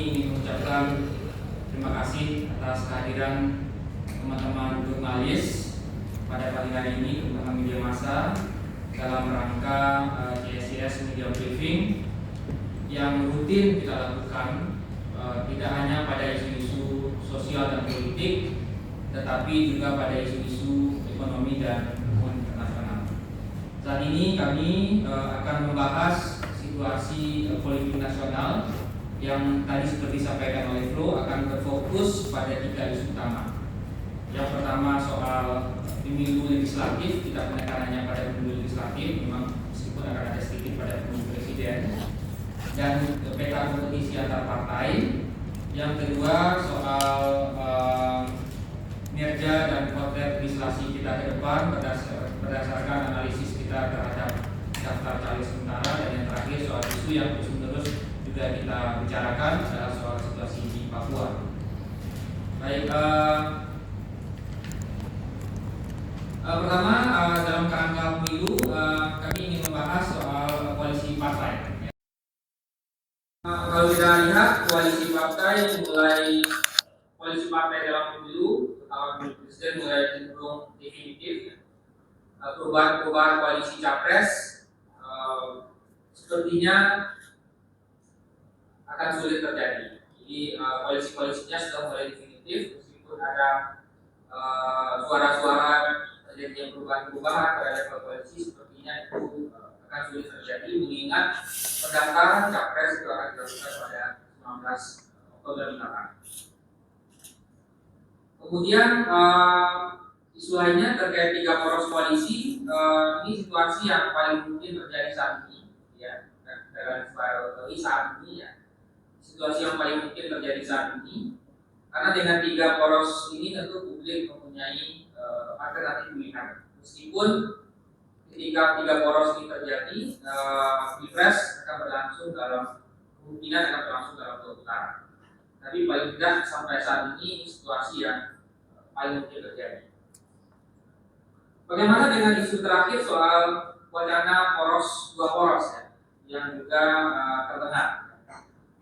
ingin mengucapkan terima kasih atas kehadiran teman-teman jurnalis pada pagi hari ini, terutama media massa, dalam rangka CSIS Media Briefing yang rutin kita lakukan, tidak hanya pada isu-isu sosial dan politik, tetapi juga pada isu-isu ekonomi dan hubungan internasional. Saat ini kami akan membahas situasi politik nasional yang tadi seperti disampaikan oleh Flo akan berfokus pada 3 isu utama. Yang pertama soal pemilu legislatif, kita penekanannya pada pemilu legislatif, memang meskipun akan ada sedikit pada pemilu presiden, dan peta kompetisi antar partai. Yang kedua soal kinerja dan potret legislasi kita ke depan berdasarkan analisis kita terhadap daftar caleg sementara, dan yang terakhir soal isu yang terus-menerus juga kita bicarakan adalah soal situasi di Papua. Baik, pertama dalam kerangka pemilu kami ingin membahas soal koalisi partai. Kalau kita lihat koalisi partai dalam pemilu, terutama pemilu presiden mulai cenderung definitif. Perubahan koalisi capres sepertinya akan sulit terjadi. Jadi koalisi-koalisinya sudah mulai definitif, meskipun ada suara-suara terjadinya perubahan-perubahan terhadap koalisi, sepertinya itu akan sulit terjadi, mengingat pendaftaran capres itu akan dilakukan pada 19 Oktober mendatang. Kemudian isu lainnya terkait 3 poros koalisi. Ini situasi yang paling mungkin terjadi saat ini, ya. Dengan saat ini, ya. Situasi yang paling mungkin terjadi saat ini, karena dengan 3 poros ini tentu publik mempunyai alternatif pilihan. Meskipun ketika 3 poros ini terjadi, Pilpres akan berlangsung kemungkinan akan berlangsung dalam 2 putaran. Tapi paling tidak sampai saat ini situasi yang paling mungkin terjadi. Bagaimana dengan isu terakhir soal wacana 2 poros, ya, yang juga terdengar.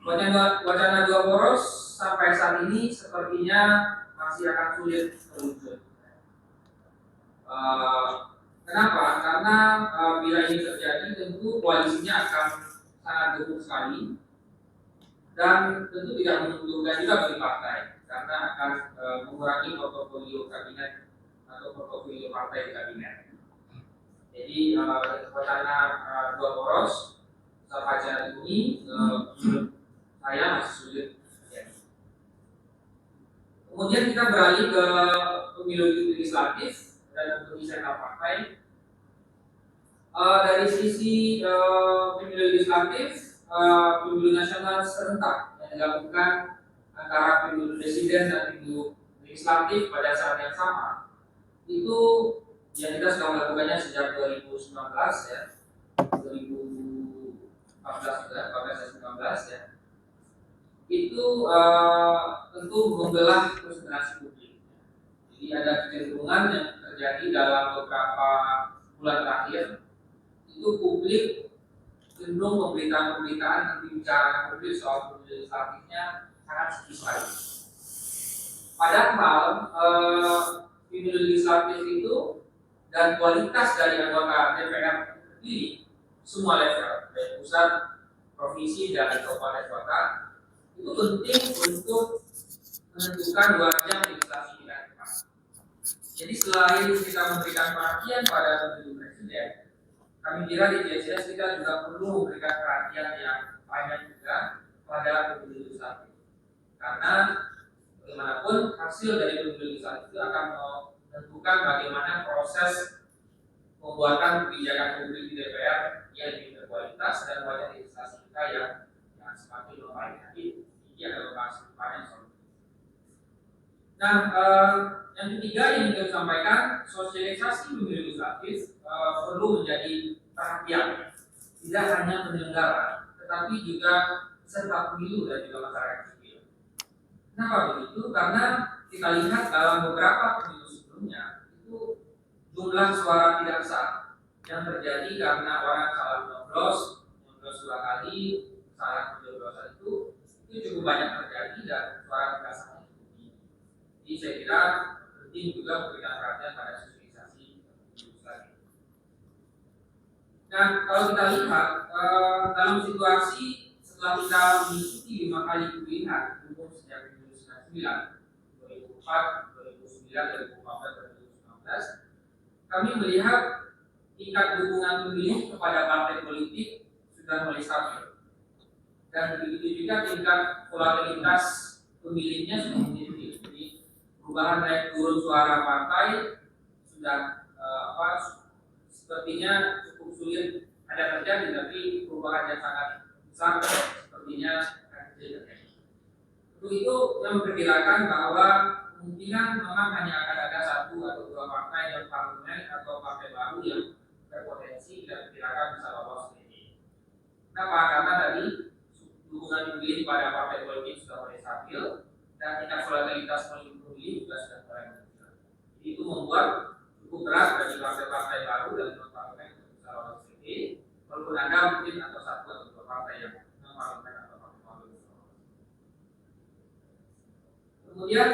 Wacana 2 poros sampai saat ini sepertinya masih akan sulit terwujud. Kenapa? Karena bila ini terjadi tentu koalisinya akan sangat gemuk sekali, dan tentu tidak menguntungkan juga bagi partai, karena akan mengurangi portofolio kabinet atau portofolio partai di kabinet. Jadi wacana 2 poros sampai saat ini saya masih sulit terjadi. Kemudian kita beralih ke pemilu legislatif dan kompetisi antar partai. Dari sisi pemilu legislatif, pemilu nasional serentak yang dilakukan antara pemilu presiden dan pemilu legislatif pada saat yang sama, itu yang kita sudah melakukannya sejak 2019, ya, 2014 juga, 2019, ya. Itu tentu membelah konsentrasi publik. Jadi ada kecenderungan yang terjadi dalam beberapa bulan terakhir, itu publik cenderung pemberitaan nanti bicara publik soal pemilu legislatifnya sangat sedikit sekali. Padahal pemilu legislatif itu dan kualitas dari anggota DPR terpilih semua level, dari pusat, provinsi, dan kabupaten kota, itu penting untuk menentukan wajah legislasi kita ke depan. Jadi selain kita memberikan perhatian pada pemilu presiden, kami kira di CSIS kita juga perlu memberikan perhatian yang banyak juga pada pemilu legislatif, karena bagaimanapun hasil dari pemilu legislatif itu akan menentukan bagaimana proses pembuatan kebijakan publik di DPR yang lebih berkualitas dan wajah legislasi kita yang semakin membaik. Nanti ini adalah bahas depannya soal. Nah, yang ketiga yang ingin saya sampaikan, sosialisasi pemilu legislatif perlu menjadi perhatian, tidak hanya penyelenggara, tetapi juga peserta pemilu dan juga masyarakat sipil. Kenapa begitu? Karena kita lihat dalam beberapa pemilu sebelumnya itu jumlah suara tidak sah yang terjadi karena orang salah nyoblos 2 kali, salah pencoblosan itu itu cukup banyak terjadi dan suara kekerasannya cukup tinggi. Jadi saya kira penting juga memberikan perhatian pada sosialisasi legislatif. Dan kalau kita lihat dalam situasi setelah kita mengikuti 5 kali pemilihan umum sejak 1999, 2004, 2009, 2014, 2019, kami melihat tingkat dukungan pemilih kepada partai politik sudah mulai stabil. Dan begitu juga tingkat volatilitas pemilihnya sudah menjadi. Jadi perubahan naik turun suara partai sudah sepertinya cukup sulit ada terjadi, tapi perubahan yang sangat besar sepertinya akan terjadi. Untuk itu yang memperkirakan bahwa kemungkinan memang hanya akan ada 1 atau 2 partai yang parlemen atau partai baru yang berpotensi dan diperkirakan bisa lolos ini. Kenapa? Karena tadi dukungan pemilih pada partai politik sudah mulai stabil dan tingkat volatilitas pemilih juga sudah mulai menurun. Jadi itu membuat cukup berat bagi partai-partai baru dan non-parlemen untuk bisa lolos ini, walaupun ada mungkin atau 1 atau 2 partai yang non-parlemen atau partai baru. Kemudian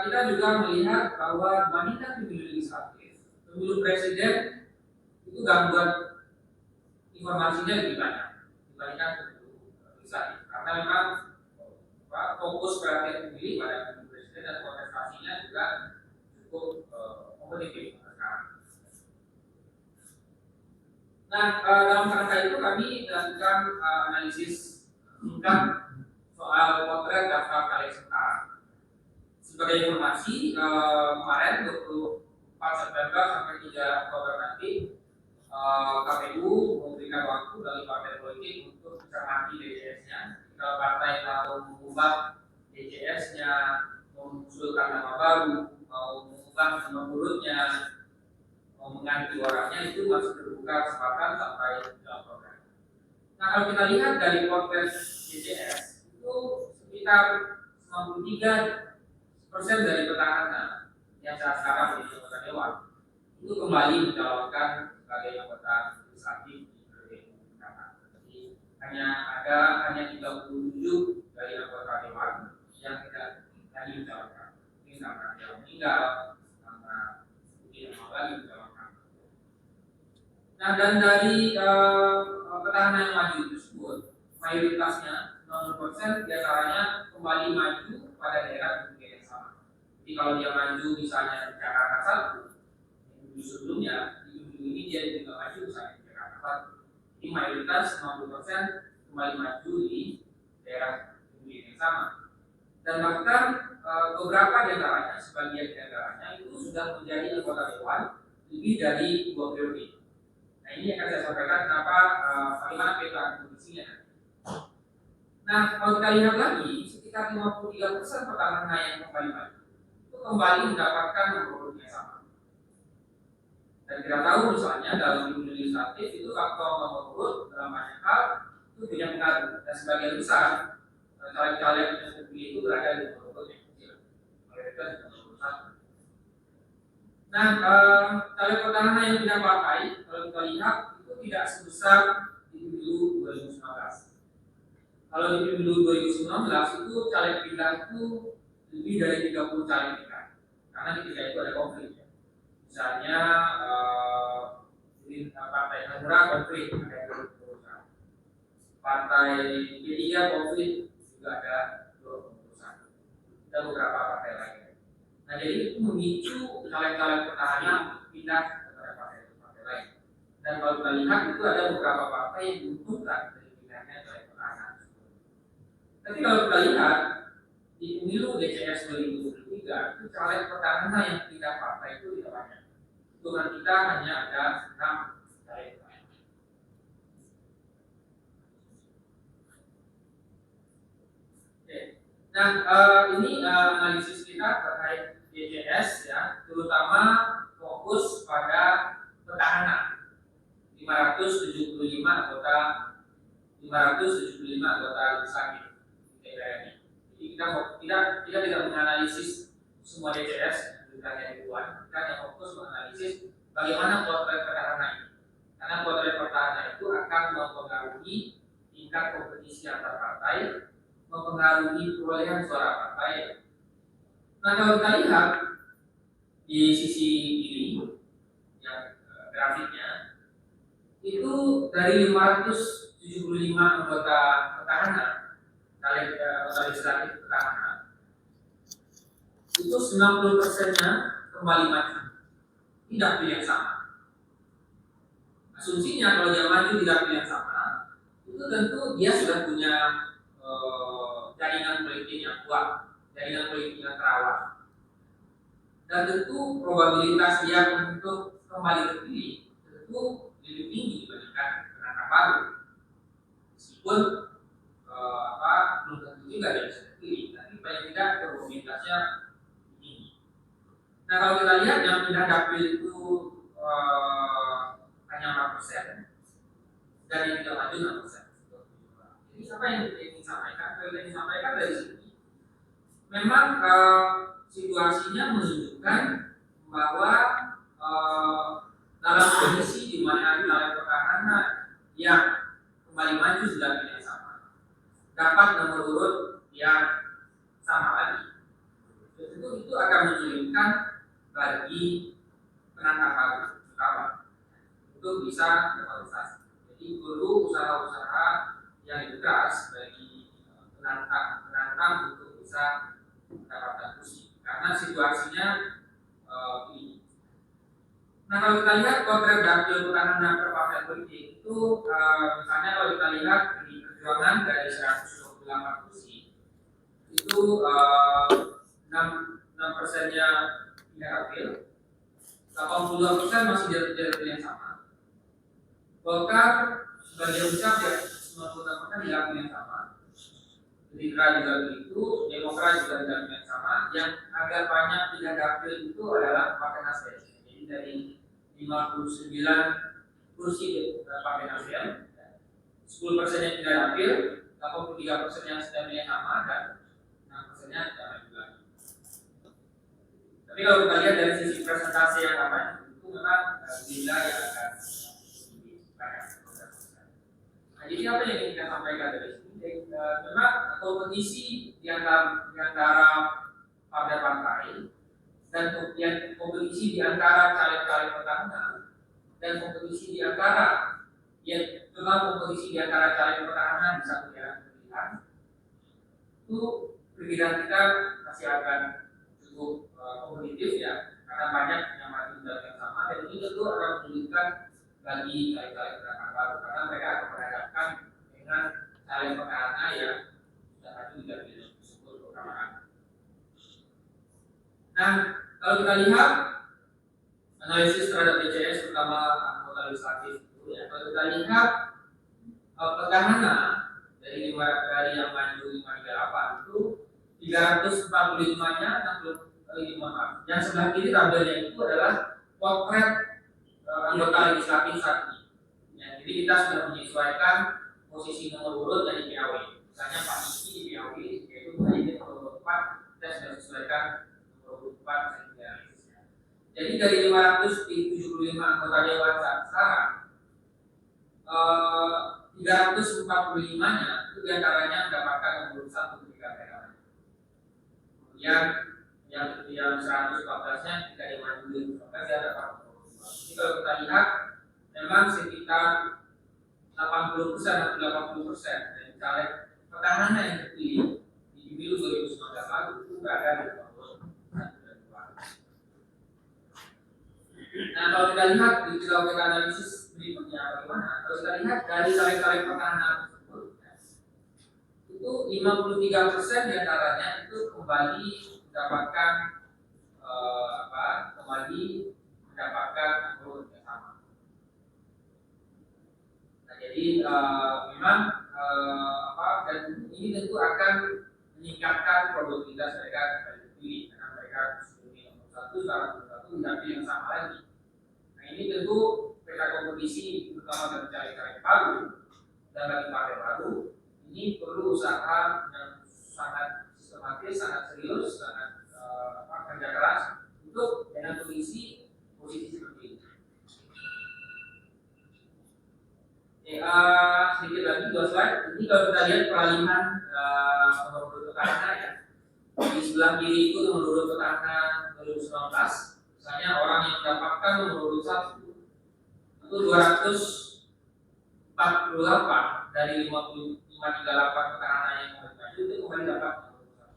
kita juga melihat bahwa dibandingkan pemilu legislatif, pemilu presiden itu gangguan informasinya lebih banyak dibandingkan pemilu legislatif, karena memang fokus perhatian pemilih pada pemilu presiden dan kontestasinya juga cukup kompetitif. Nah, dalam kerangka itu kami melakukan analisis singkat soal potret daftar caleg sekarang. Sebagai informasi, kemarin 24 September sampai 3 Oktober nanti KPU memberikan waktu bagi partai politik untuk mencermati DCS-nya. Kalau partai mau mengubah DCS-nya, mengusulkan nama baru, mau mengubah nomor urutnya, mau mengganti orangnya, itu masih terbuka kesempatan sampai 3 Oktober. Nah, kalau kita lihat dari potret DCS itu sekitar 93% dari petahana yang saat sekarang menjadi anggota dewan itu kembali mencalonkan sebagai anggota legislatif di periode mendatang. Jadi hanya 37 dari anggota dewan yang tidak lagi mencalonkan. Ini karena dia meninggal, karena tidak mau lagi mencalonkan. Nah, dan dari petahana yang maju tersebut, mayoritasnya 90% diantaranya kembali maju pada daerah pemilihan yang sama. Jadi kalau dia maju misalnya di Jakarta 1, minggu sebelumnya, di minggu ini dia juga maju misalnya di Jakarta 1. Jadi mayoritas 90% kembali maju di daerah pemilihan yang sama. Dan bahkan beberapa diantaranya, sebagian diantaranya itu sudah menjadi anggota dewan lebih dari 2 periode. Nah, ini akan saya sampaikan kenapa bagaimana peta kondisinya. Nah, kalau kita lihat lagi, sekitar 53% petahana yang kembali maju itu kembali mendapatkan nomor urut yang sama. Dan kita tahu misalnya dalam pemilu legislatif itu faktor nomor urut dalam banyak hal itu punya pengaruh, dan sebagian besar caleg-caleg yang terpilih itu berada di nomor urut yang kecil. Mayoritas di nomor urut 1. Nah, caleg petahana yang pindah partai, kalau kita lihat itu tidak sebesar di pemilu 2019. Kalau di pemilu 2019 itu caleg pindah itu lebih dari 30 caleg pindah, karena ketika itu ada konflik. Misalnya partai Hanura konflik ada 20 perusahaan, partai P3 konflik juga ada 20 perusahaan, dan beberapa partai lain. Nah, jadi itu memicu caleg-caleg petahana pindah kepada partai lain. Dan kalau kita lihat itu ada beberapa partai yang diuntungkan dari pindahnya caleg petahana. Tapi kalau kita lihat di pemilu DCS 2023 itu caleg petahana yang pindah partai itu tidak banyak. Hitungan kita hanya ada 6 caleg petahana. Oke. Nah, ini analisis kita terkait DCS ya, terutama fokus pada petahana 575 anggota legislatif di daerah ini. Jadi kita tidak menganalisis semua DCS bukannya ribuan, kita hanya fokus menganalisis bagaimana potret petahana ini. Karena potret petahana itu akan mempengaruhi tingkat kompetisi antar partai mempengaruhi perolehan suara partai. Nah, kalau kita lihat di sisi kiri yang grafiknya, itu dari 575 anggota petahana, anggota legislatif petahana, itu 90%-nya kembali maju, tidak pilih yang sama. Asumsinya kalau dia maju tidak pilih yang sama, itu tentu dia sudah punya jaringan politik yang kuat, jaringan politik yang terawat, dan tentu probabilitas dia untuk kembali terpilih tentu lebih tinggi dibandingkan penantang baru. Meskipun belum tentu juga dia bisa terpilih, tapi paling tidak probabilitasnya tinggi. Nah, kalau kita lihat yang pindah dapil itu hanya 4%, dan yang tidak maju 6%. Jadi apa yang ingin disampaikan? Yang ingin disampaikan dari sini, memang situasinya menunjukkan bahwa dalam kondisi di mana caleg petahana yang kembali maju sudah pilih sama, dapat nomor urut yang sama lagi, tentu itu akan menyulitkan bagi penantang baru utama untuk bisa berkontestasi. Jadi perlu usaha-usaha yang lebih keras bagi penantang untuk bisa mendapatkan kursi, karena situasinya ini. Nah, kalau kita lihat potret dapil petahana per partai politik itu, misalnya kalau kita lihat di perjuangan dari 128 kursi itu 6%-nya tidak dapil, 82% masih dapil yang sama. Golkar sebagian besar ya 96% di dapil yang sama. Gerindra juga begitu, Demokrat juga di dapil yang sama. Yang agak banyak tidak dapil itu adalah Partai Nasdem. Jadi dari 59 kursi Partai Nasdem, 10% yang tidak dapil, 83% yang sedang yang sama, dan 6% yang tidak maju lagi. Tapi kalau kita lihat dari sisi presentasi yang apa itu memang Gerindra yang akan lebih banyak. Nah, jadi apa yang ingin kita sampaikan dari sini? Memang kompetisi di antara partai-partai, dan kemudian kompetisi di antara caleg-caleg petahana, dan kompetisi di antara kompetisi di antara caleg petahana di satu daerah pemilihan, itu perkiraan kita masih akan cukup kompetitif ya, karena banyak yang maju dalam yang sama, dan ini tentu akan menyulitkan bagi caleg-caleg petahana baru, karena mereka akan berhadapkan dengan caleg petahana yang sudah maju di dapil tersebut bersamaan. Nah, kalau kita lihat analisis terhadap DCS terutama anggota legislatif itu ya, kalau kita lihat petahana dari yang maju 538 itu 345-nya 65. Yang sebelah kiri tabelnya itu adalah potret anggota legislatif saat ini. Ya, jadi kita sudah menyesuaikan posisi nomor urut dari PAW. Misalnya Pak Niki di PAW yaitu menjadi nomor 4, kita sudah sesuaikan nomor urut 4 sehingga. Jadi dari 575 anggota dewan saat sekarang, 345-nya itu diantaranya mendapatkan nomor 1 ketika daerah. Kemudian yang 114-nya tidak dimaju, maka dia dapat nomor 2. Jadi kalau kita lihat, memang sekitar 80% atau 80% dari caleg petahana yang terpilih di pemilu 2019 lalu itu berada di nomor 1 dan 2. Nah, kalau kita lihat di kita analisis berikutnya bagaimana? Kalau kita lihat dari caleg-caleg petahana tersebut, itu 53% diantaranya itu kembali mendapatkan nomor yang sama. Nah, jadi memang dan ini tentu akan meningkatkan produktivitas mereka terpilih, karena mereka sebelumnya nomor 1 sekarang nomor 1 tidak yang sama lagi. Nah, ini tentu peta kompetisi terutama dari caleg-caleg baru dan bagi partai baru ini perlu usaha yang sangat sistematis, sangat serius, sangat kerja keras untuk dengan kondisi posisi seperti ini. Sedikit lagi 2 slide. Ini kalau kita lihat peralihan petahana ya. Di sebelah kiri itu nomor urut petahana 2019. Misalnya orang yang mendapatkan nomor urut 1 itu 248 dari 538 petahana yang maju itu kembali dapat nomor urut 1.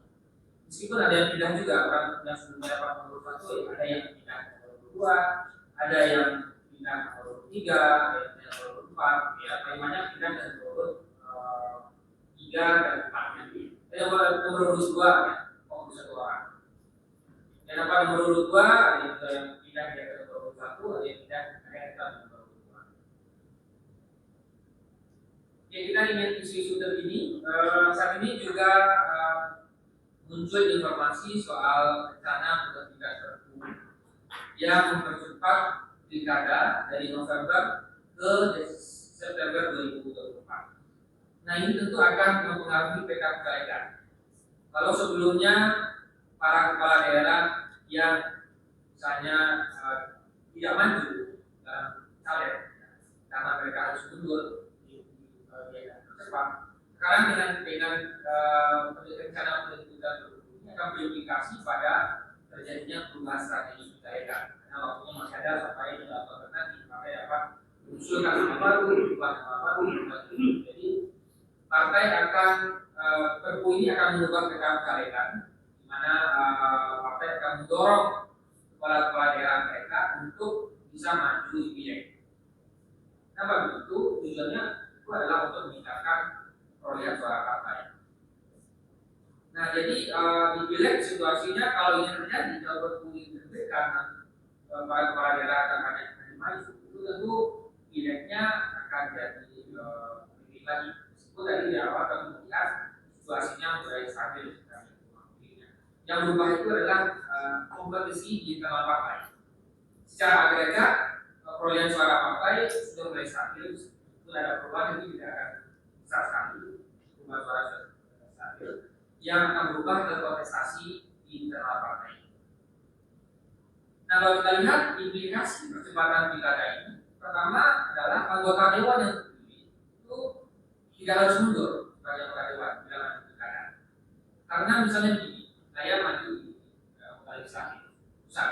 Meskipun ada yang pindah juga, orang yang sebelumnya dapat nomor urut 1 ya, ada yang pindah nomor urut 2, ada yang pindah nomor urut 3, ada yang pindah nomor urut 4, ya paling banyak pindah dari nomor urut 3 dan 4 nanti. Nomor urut 2 ya, fokus 1 orang. Yang dapat nomor urut 2 ada yang pindah ke nomor urut 1, ada yang pindah ke nomor urut 2. Ya, kita ingin isu-isu terkini. Saat ini juga muncul informasi soal rencana penerbitan Perpu yang mempercepat pilkada dari November ke September 2024. Nah, ini tentu akan mempengaruhi PK-PK. Kalau sebelumnya para kepala daerah yang misalnya tidak maju dalam caleg karena mereka harus mundur cepat. Sekarang dengan rencana penerbitan ini akan berimplikasi pada terjadinya perubahan strategi daerah. Karena waktunya masih ada sampai 8 bulan nanti, maka dapat mengusulkan nama baru, perubahan nama baru. Jadi partai akan Perpu ini akan mengubah PK-PK, di mana partai akan mendorong kepala-kepala daerah mereka untuk bisa maju di pileg. Kenapa begitu? Tujuannya itu adalah untuk meningkatkan perolehan suara partai. Nah, jadi di pileg situasinya kalau ini terjadi, kalau Perpu ini diterbitkan, para kepala daerah akan banyak maju, itu tentu pilegnya akan jadi lebih lagi. Meskipun tadi di awal kami melihat situasinya mulai stabil. Yang berubah itu adalah kompetisi di internal partai. Secara agregat, perolehan suara partai sudah mulai stabil. Itu ada perubahan yang tidak akan besar sekali, perubahan suara stabil. Yang akan berubah adalah kontestasi di internal partai. Nah, kalau kita lihat implikasi percepatan pilkada ini, pertama adalah anggota dewan yang terpilih itu tidak harus mundur sebagai anggota dewan dalam pilkada. Karena misalnya begini, saya maju di legislatif pusat.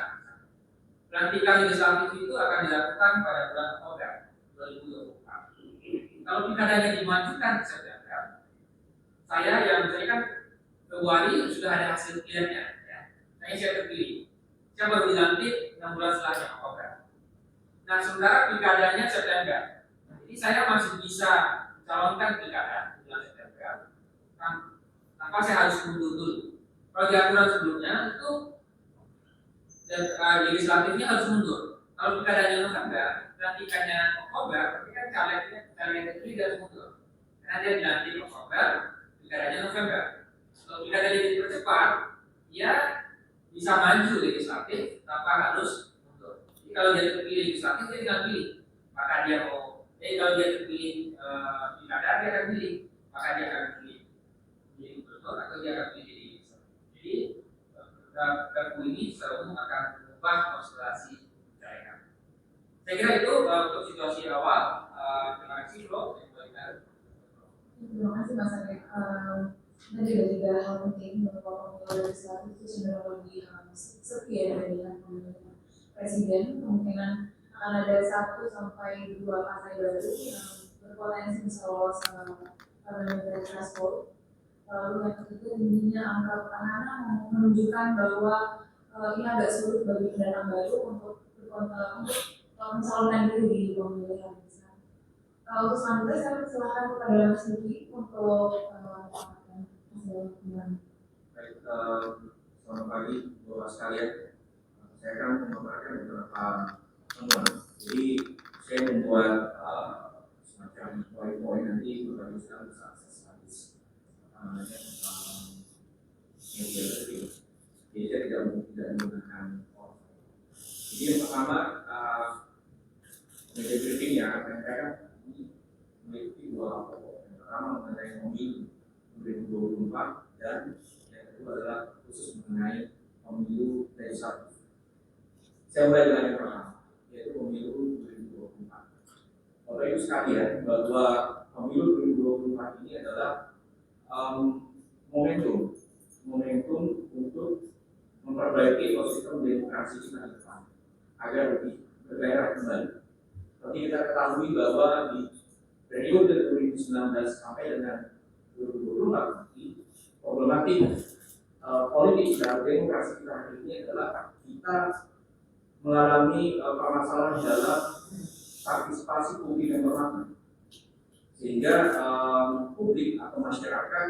Pelantikan legislatif itu akan dilakukan pada bulan Oktober 2024. Kalau pilkadanya dimajukan di September, saya kan Februari sudah ada hasil pilihnya, ya. Saya terpilih. Saya baru dilantik 6 bulan setelahnya Oktober. Nah, sementara pilkadanya September. Jadi saya masih bisa calonkan pilkada di bulan September. Tanpa saya harus mundur dulu. Kalau di aturan sebelumnya itu legislatifnya harus mundur. Kalau pilkadanya November, pelantikannya Oktober, berarti kan calegnya terpilih harus mundur. Karena dia dilantik Oktober, pilkadanya November. Kalau pilkadanya dipercepat, dia bisa maju legislatif tanpa harus mundur. Jadi kalau dia terpilih legislatif, dia tinggal pilih. Maka dia mau, kalau dia terpilih pilkada, dia akan pilih. Maka dia akan pilih gubernur atau dia akan pilih legislatif. Jadi Perpu ini secara umum akan mengubah konstelasi daerah. Saya kira itu untuk situasi awal. Terima kasih, Bro. Terima kasih, Mas Ade. Tadi ada 3 hal penting bahwa pemilu legislatif itu sudah lebih sepi ya dari pemilihan presiden. Kemungkinan akan ada 1 sampai 2 partai baru yang berpotensi bisa lolos parliamentary threshold. Lalu yang ketiga, tingginya angka petahana menunjukkan bahwa ini agak sulit bagi pendatang baru untuk mencalonkan diri di pemilihan besar. Untuk selanjutnya saya persilahkan kepada Mas Niki untuk Baik, selamat pagi Bapak sekalian. Saya akan memaparkan beberapa temuan. Jadi saya membuat semacam poin-poin nanti beberapa sekali bisa akses habis media kecil. Jadi saya tidak menggunakan PowerPoint. Jadi yang pertama media briefing yang akan saya sampaikan memiliki 2 hal pokok. Yang pertama mengenai pemilu 2024 dan yang kedua adalah khusus mengenai pemilu legislatif. Saya mulai dengan yang pertama, yaitu pemilu 2024. Bapak Ibu sekalian, bahwa pemilu 2024 ini adalah momentum momentum untuk memperbaiki ekosistem demokrasi kita ke depan agar lebih bergairah kembali. Seperti kita ketahui bahwa di periode 2019 sampai dengan 2024 nanti problematik politik dan demokrasi kita hari ini adalah kita mengalami permasalahan dalam partisipasi publik yang bermakna, sehingga publik atau masyarakat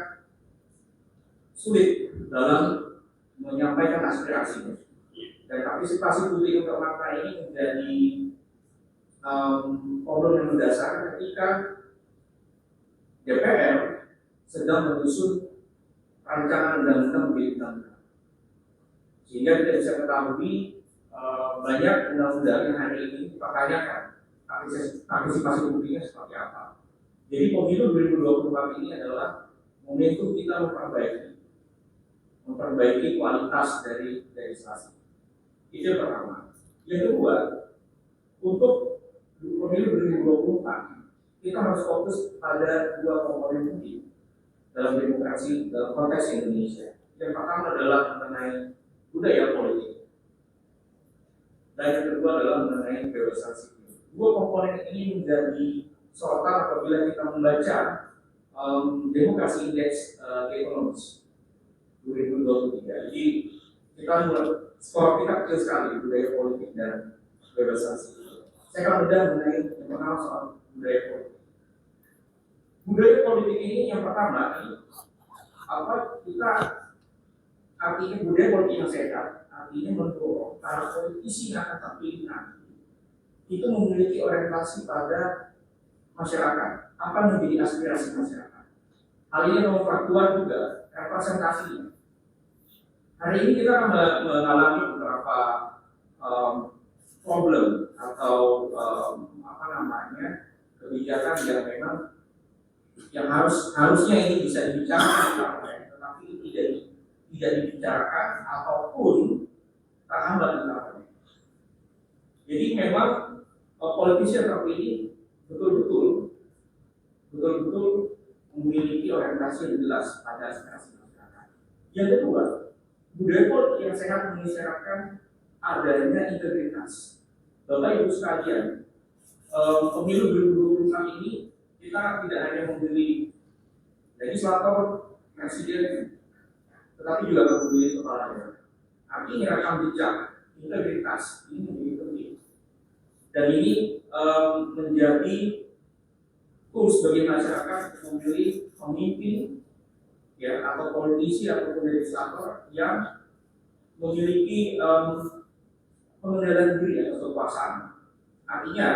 sulit dalam menyampaikan aspirasinya. Dan partisipasi publik yang bermakna ini menjadi problem yang mendasar ketika DPR sedang menyusun rancangan undang-undang undang-undang, sehingga kita bisa ketahui banyak undang-undang yang hari ini dipertanyakan partisipasi publiknya seperti apa. Jadi pemilu 2024 ini adalah momentum kita memperbaiki kualitas dari legislasi. Itu yang pertama. Yang kedua, untuk pemilu 2024 kita harus fokus pada dua komponen penting dalam demokrasi dalam konteks Indonesia. Yang pertama adalah mengenai budaya politik, dan yang kedua adalah mengenai kebebasan sipil. Dua komponen ini menjadi sorotan apabila kita membaca demokrasi indeks The Economist 2023. Jadi kita mulai skor kita kecil sekali budaya politik dan kebebasan sipil. Saya akan bedah mengenai yang pertama soal budaya politik. Budaya politik ini yang pertama kita artinya budaya politik yang sehat, artinya mendorong para politisi yang akan terpilih nanti itu memiliki orientasi pada masyarakat, apa menjadi aspirasi masyarakat. Hal ini memperkuat juga representasinya. Hari ini kita akan mengalami beberapa problem atau kebijakan yang memang yang harusnya ini bisa dibicarakan, tetapi tidak dibicarakan ataupun terhambat di parlemen. Jadi memang politisi yang terpilih betul-betul memiliki orientasi yang jelas pada aspirasi masyarakat. Yang kedua, budaya politik yang sehat mengisyaratkan adanya integritas. Bapak Ibu sekalian, pemilu 2024 ini kita tidak hanya memilih legislator, presiden, tetapi juga memilih kepala daerah. Artinya rekam jejak, integritas ini menjadi penting. Dan ini menjadi tools bagi masyarakat memilih pemimpin ya atau politisi ataupun legislator yang memiliki pengendalian diri atau kekuasaan. Artinya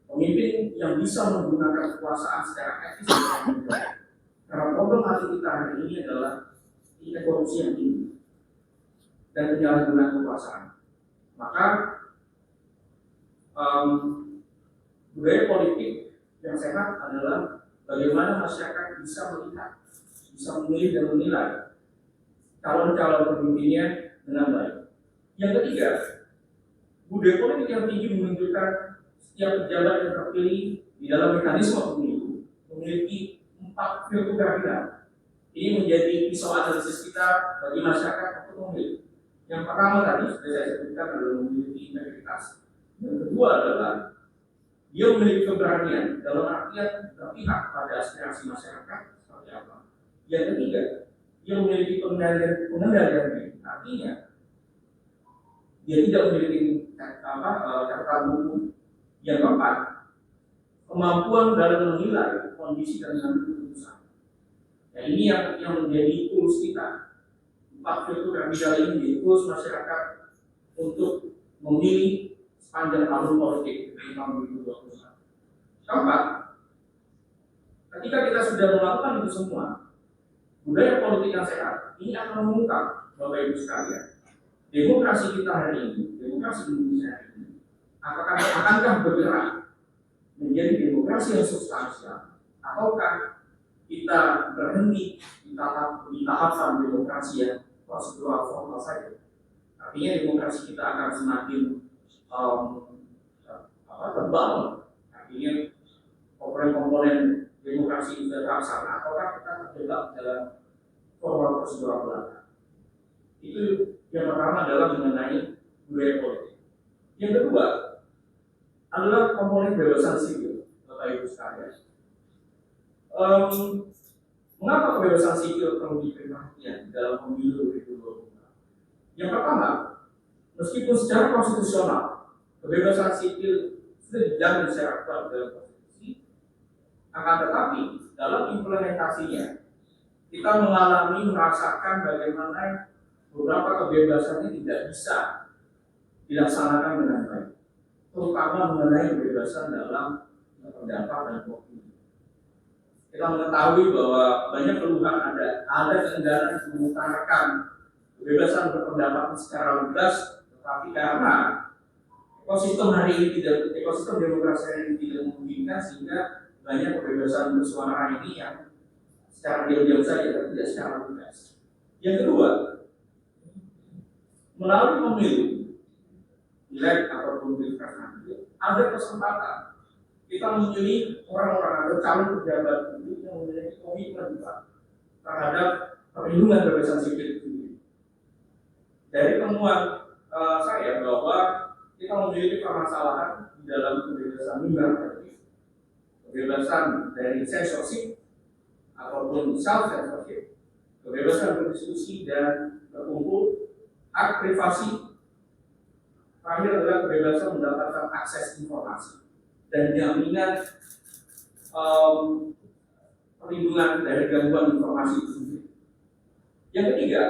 pemimpin yang bisa menggunakan kekuasaan secara etis dan baik. Karena problem hati kita hari ini adalah tingkat korupsi yang tinggi dan penyalahgunaan kekuasaan. Maka budaya politik yang sehat adalah bagaimana masyarakat bisa melihat, bisa memilih dan menilai calon-calon pemimpinnya dengan baik. Yang ketiga, budaya politik yang tinggi menunjukkan setiap pejabat yang terpilih di dalam mekanisme pemilu memiliki 4 filter kardinal. Ini menjadi pisau analisis kita bagi masyarakat untuk memilih. Yang pertama tadi sudah saya sebutkan adalah memiliki integritas. Yang kedua adalah dia memiliki keberanian dalam artian berpihak pada aspirasi masyarakat seperti apa. Yang ketiga, dia memiliki pengendalian diri. Artinya dia tidak memiliki catatan buku. Yang keempat, kemampuan dalam menilai kondisi dan mengambil keputusan. Nah ini yang menjadi tools kita. 4 filter kardinal ini menjadi tools masyarakat untuk memilih sepanjang tahun politik di tahun 2021. Keempat, ketika kita sudah melakukan itu semua, budaya politik yang sehat ini akan mengungkap Bapak Ibu sekalian, demokrasi kita hari ini, demokrasi Indonesia hari ini, akankah bergerak menjadi demokrasi yang substansial, ataukah kita berhenti di tahapan demokrasi yang prosedural formal saja? Artinya demokrasi kita akan semakin tebal, artinya komponen-komponen demokrasi itu terlaksana, ataukah kita terjebak dalam formal prosedural belaka. Itu yang pertama adalah mengenai budaya politik. Yang kedua adalah komponen kebebasan sipil, Bapak Ibu sekalian. Mengapa kebebasan sipil perlu diberi perhatian dalam pemilu 2024? Yang pertama, meskipun secara konstitusional kebebasan sipil sudah dijamin secara kuat dalam konstitusi, akan tetapi dalam implementasinya kita merasakan bagaimana beberapa kebebasan ini tidak bisa dilaksanakan dengan baik, terutama mengenai kebebasan dalam pendapat dan opini. Kita mengetahui bahwa banyak keluhan ada kendala yang mengutarakan kebebasan berpendapat secara lugas, tetapi karena ekosistem demokrasi hari ini tidak memungkinkan, sehingga banyak kebebasan bersuara ini yang secara diam-diam saja dan tidak secara lugas. Yang kedua, melalui pemilu, pileg ataupun pilpres nanti, ada kesempatan kita memilih orang-orang atau calon pejabat publik yang memiliki komitmen terhadap perlindungan kebebasan sipil itu. Dari temuan saya bahwa kita memiliki permasalahan di dalam kebebasan berpendapat, kebebasan dari censorship ataupun self-censorship, kebebasan berdiskusi dan berkumpul, hak privasi, terakhir adalah kebebasan mendapatkan akses informasi dan jaminan perlindungan dari gangguan informasi itu sendiri. Yang ketiga,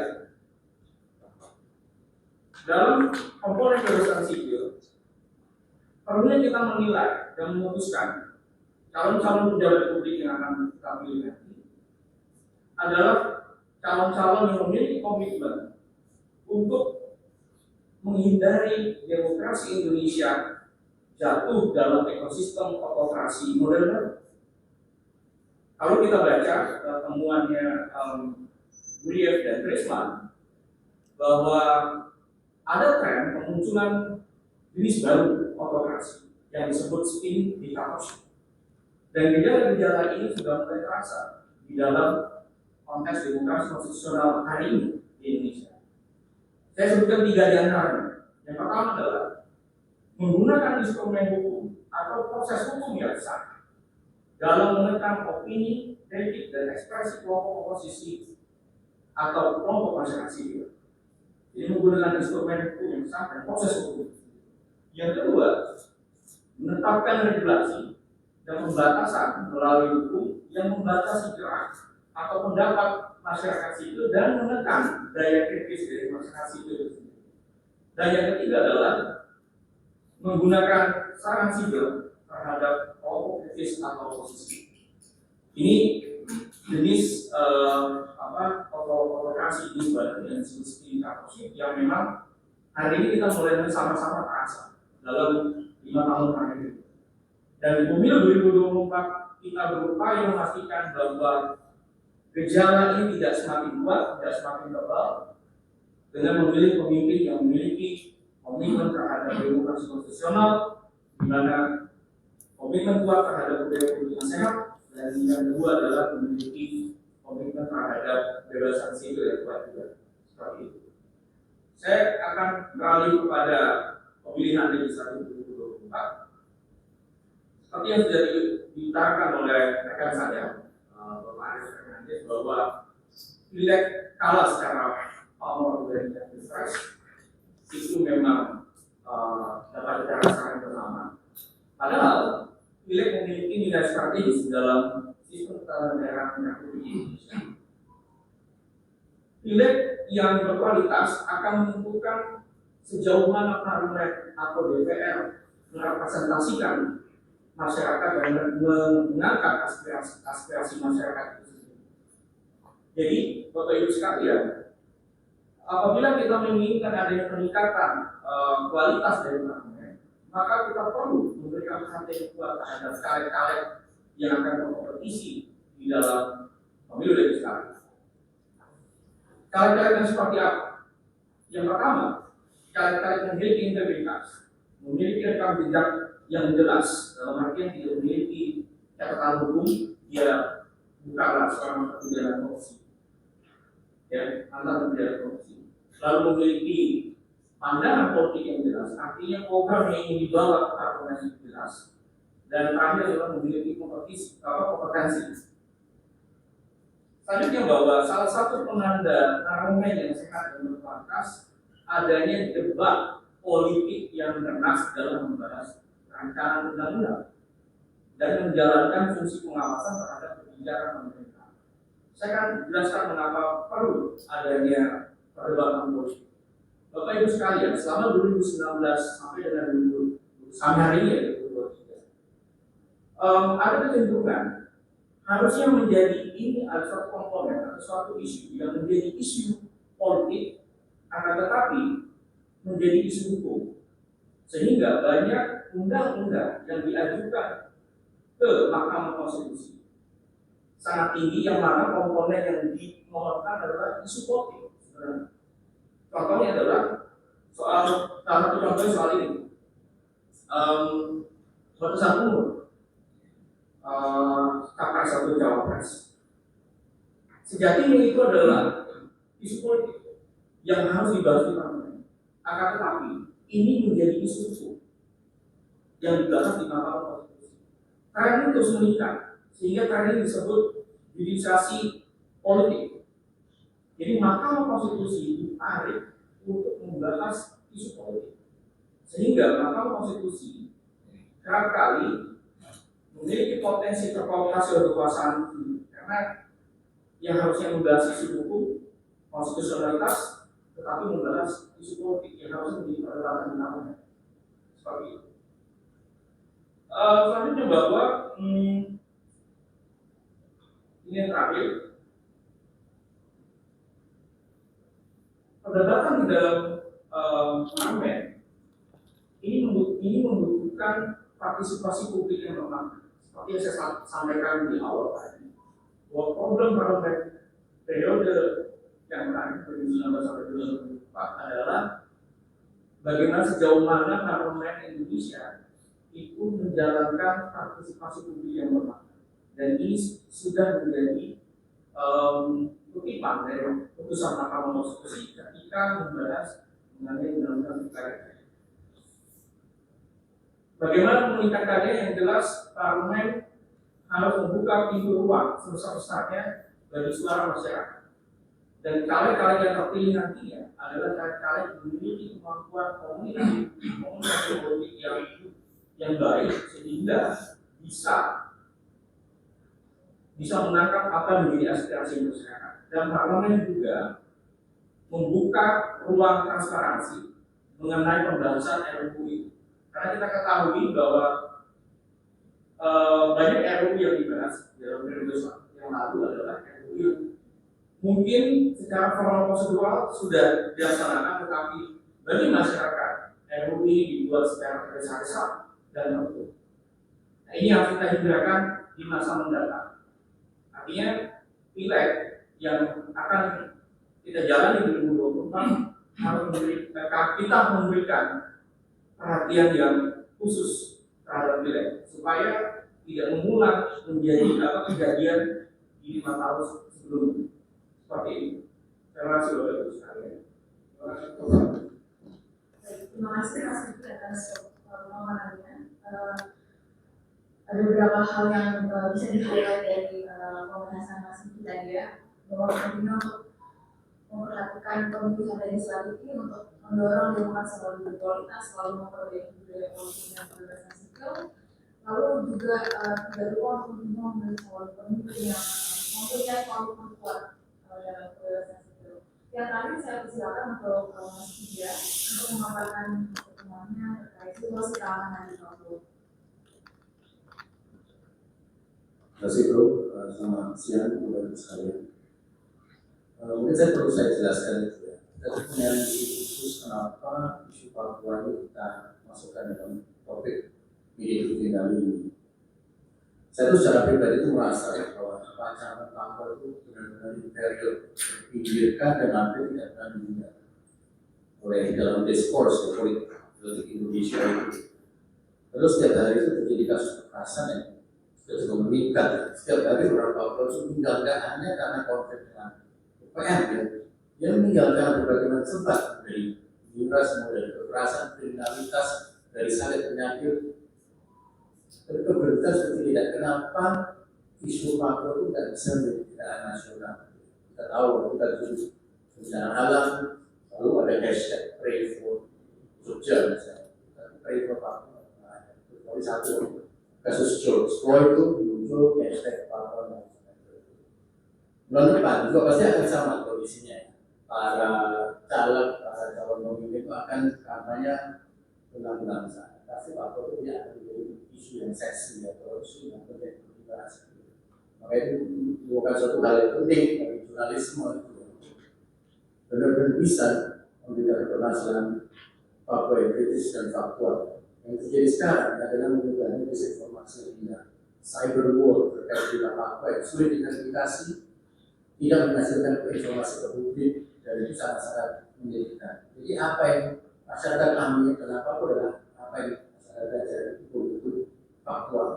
dalam komponen kebebasan sipil, perlunya kita menilai dan memutuskan calon-calon pejabat publik yang akan kita pilih nanti adalah calon-calon yang memiliki komitmen untuk menghindari demokrasi Indonesia jatuh dalam ekosistem autokrasi modern. Kalau kita baca temuannya Guriev dan Trisman, bahwa ada tren kemunculan jenis baru autokrasi yang disebut spin dictatorship. Dan gejala-gejala ini sudah mulai terasa di dalam konteks demokrasi konstitusional hari ini di Indonesia. Saya sebutkan 3 di antaranya. Yang pertama adalah menggunakan instrumen hukum atau proses hukum yang sah dalam menekan opini, kritik, dan ekspresi kelompok oposisi atau kelompok masyarakat sipil. Jadi menggunakan instrumen hukum yang sah dan proses hukum. Yang kedua, menetapkan regulasi dan pembatasan melalui hukum yang membatasi gerak atau pendapat masyarakat sipil dan menekan daya kritis dari masyarakat sipil. Dan yang ketiga adalah menggunakan serangan sipil terhadap kelompok kritis atau oposisi. Ini jenis provokasi di badan yang disebut dictatorship yang memang hari ini kita mulai sama-sama terasa dalam 5 tahun terakhir ini. Dan di pemilu 2024 kita berupaya memastikan bahwa gejala ini tidak semakin kuat, tidak semakin tebal, dengan memilih pemimpin yang memiliki komitmen terhadap demokrasi konstitusional, di mana komitmen kuat terhadap budaya politik yang sehat, dan yang kedua adalah memiliki komitmen terhadap kebebasan sipil yang kuat juga. Seperti itu. Saya akan beralih kepada pemilihan legislatif 2024. Seperti yang sudah diutarakan oleh rekan saya, Bapak Arief Fernandes, bahwa pileg kalah secara pamor dari pilpres itu memang dapat kita rasakan bersama. Padahal pileg memiliki nilai strategis dalam sistem ketatanegaraan Republik Indonesia. Pileg yang berkualitas akan menentukan sejauh mana parlemen atau DPR merepresentasikan masyarakat dan mengangkat aspirasi masyarakat itu sendiri. Jadi, Bapak Ibu sekalian, apabila kita menginginkan adanya peningkatan kualitas dari parlemen, maka kita perlu memberikan perhatian kuat terhadap caleg-caleg yang akan berkompetisi di dalam pemilu legislatif. Caleg-caleg yang seperti apa? Yang pertama, caleg-caleg yang memiliki integritas, memiliki rekam jejak yang jelas, dalam artian tidak memiliki catatan hukum, dia bukanlah seorang terpidana korupsi. ya, antar terpidana korupsi, lalu memiliki pandangan politik yang jelas, artinya program yang ingin dibawa ke parlemen yang jelas, dan terakhir adalah memiliki kompetensi. Selanjutnya bahwa salah satu penanda parlemen yang sehat dan berkualitas adanya debat politik yang cerdas dalam membahas rancangan undang-undang dan menjalankan fungsi pengawasan terhadap kebijakan pemerintah. Saya akan jelaskan mengapa perlu adanya perdebatan politik. Bapak Ibu sekalian, selama 2019 sampai dengan 2020, sampai hari ini ya 2023, ada kecenderungan harusnya menjadi ini ada suatu komponen atau suatu isu yang menjadi isu politik, akan tetapi menjadi isu hukum, sehingga banyak undang-undang yang diajukan ke Mahkamah Konstitusi sangat tinggi, yang mana komponen yang dimohonkan adalah isu politik. Contohnya adalah soal salah satu contohnya soal ini, batasan umur capres atau cawapres. Sejatinya itu adalah isu politik yang harus dibahas di parlemen. Akan tetapi ini menjadi isu hukum yang dibahas di Mahkamah Konstitusi. Karena ini terus meningkat, sehingga karena ini disebut judisiasi politik. Jadi Mahkamah Konstitusi ditarik untuk membahas isu politik, sehingga Mahkamah Konstitusi kerap kali memiliki potensi terprovokasi oleh kekuasaan tinggi, karena yang harusnya membahas isu hukum, konstitusionalitas, tetapi membahas isu politik yang harusnya menjadi perdebatan di parlemen. Seperti itu. Selanjutnya bahwa ini yang terakhir, perdebatan di dalam parlemen ini membutuhkan partisipasi publik yang lemah. Seperti yang saya sampaikan di awal tadi, bahwa problem parlemen periode yang terakhir 2019 sampai 2024 adalah bagaimana sejauh mana parlemen Indonesia itu menjalankan partisipasi publik yang lemah, dan ini sudah menjadi kutipan dari putusan Mahkamah Konstitusi ketika membahas mengenai undang-undang PKN. Bagaimana meningkatkannya? Yang jelas parlemen harus membuka pintu ruang sebesar-besarnya bagi suara masyarakat. Dan caleg-caleg yang terpilih nantinya adalah caleg-caleg yang memiliki kemampuan komunikasi politik yang baik, sehingga bisa menangkap apa yang menjadi aspirasi masyarakat. Dan parlemen juga membuka ruang transparansi mengenai pembahasan RUU itu. Karena kita ketahui bahwa banyak RUU yang dibahas dalam periode yang lalu adalah RUU yang mungkin secara formal prosedural sudah dilaksanakan, tetapi bagi masyarakat RUU ini dibuat secara tergesa-gesa dan tertutup. Nah, ini yang kita hindarkan di masa mendatang. Artinya pileg yang akan kita jalani di 2024 harus kita memberikan perhatian yang khusus terhadap pileg supaya tidak mengulang menjadi kejadian di 5 tahun sebelumnya. Seperti ini. Terima kasih Bapak Ibu sekalian. Terima kasih Mas Diki atas pemahamannya. Ada beberapa hal yang bisa di-highlight dari pembahasan Mas Diki tadi ya, bahwa pentingnya untuk memperhatikan pemilihan legislatif ini untuk mendorong demokrasi selalu berkualitas, selalu memperbaiki budaya politik dan kebebasan sipil, lalu juga tidak lupa untuk memilih calon pemimpin yang mempunyai komitmen kuat dalam kebebasan sipil. Yang tadi saya persilakan untuk Mas Diki untuk memaparkan pertemuannya terkait situasi keamanan di Papua. Terima kasih Bro, selamat siang Bapak Ibu sekalian. Mungkin perlu saya jelaskan itu ya. Kita punya isu khusus kenapa isu Papua ini kita masukkan dalam topik media kali ini. Saya tuh secara pribadi itu merasa ya bahwa rancangan Papua itu benar-benar inferior, dipinggirkan dan hampir tidak pernah didengar oleh dalam diskurs politik Indonesia itu. Terus setiap hari itu terjadi kasus kekerasan ya. Sudah meningkat. Setiap hari orang Papua itu meninggal, tidak hanya karena konflik dengan UPM ya, Dia meninggal karena berbagai macam sebab, dari miras, dari kekerasan, kriminalitas, dari sakit penyakit. Tapi pemerintah seperti tidak, kenapa isu makro itu tidak bisa menjadi kendaraan nasional. Kita tahu kita dulu bencana alam, lalu ada hashtag pray for Jogja misalnya, pray for Papua. Nah, itu satu kasus George Floyd itu muncul hashtag Papua. Bulan depan juga pasti akan sama kondisinya. Para caleg, para calon pemimpin itu akan kampanye tentang bangsa. Pasti Papua itu tidak akan menjadi isu yang seksi atau isu yang penting dibahas. Maka itu bukan suatu hal yang penting bagi jurnalisme itu. Benar-benar bisa memberikan permasalahan Papua yang kritis dan faktual. Yang terjadi sekarang adalah menyebarkan disinformasi hingga cyber war terkait dengan Papua yang sulit diidentifikasi, tidak menghasilkan informasi ke publik, dan itu sangat-sangat menyedihkan. Jadi apa yang masyarakat alami tentang Papua adalah apa yang masyarakat belajar itu faktual.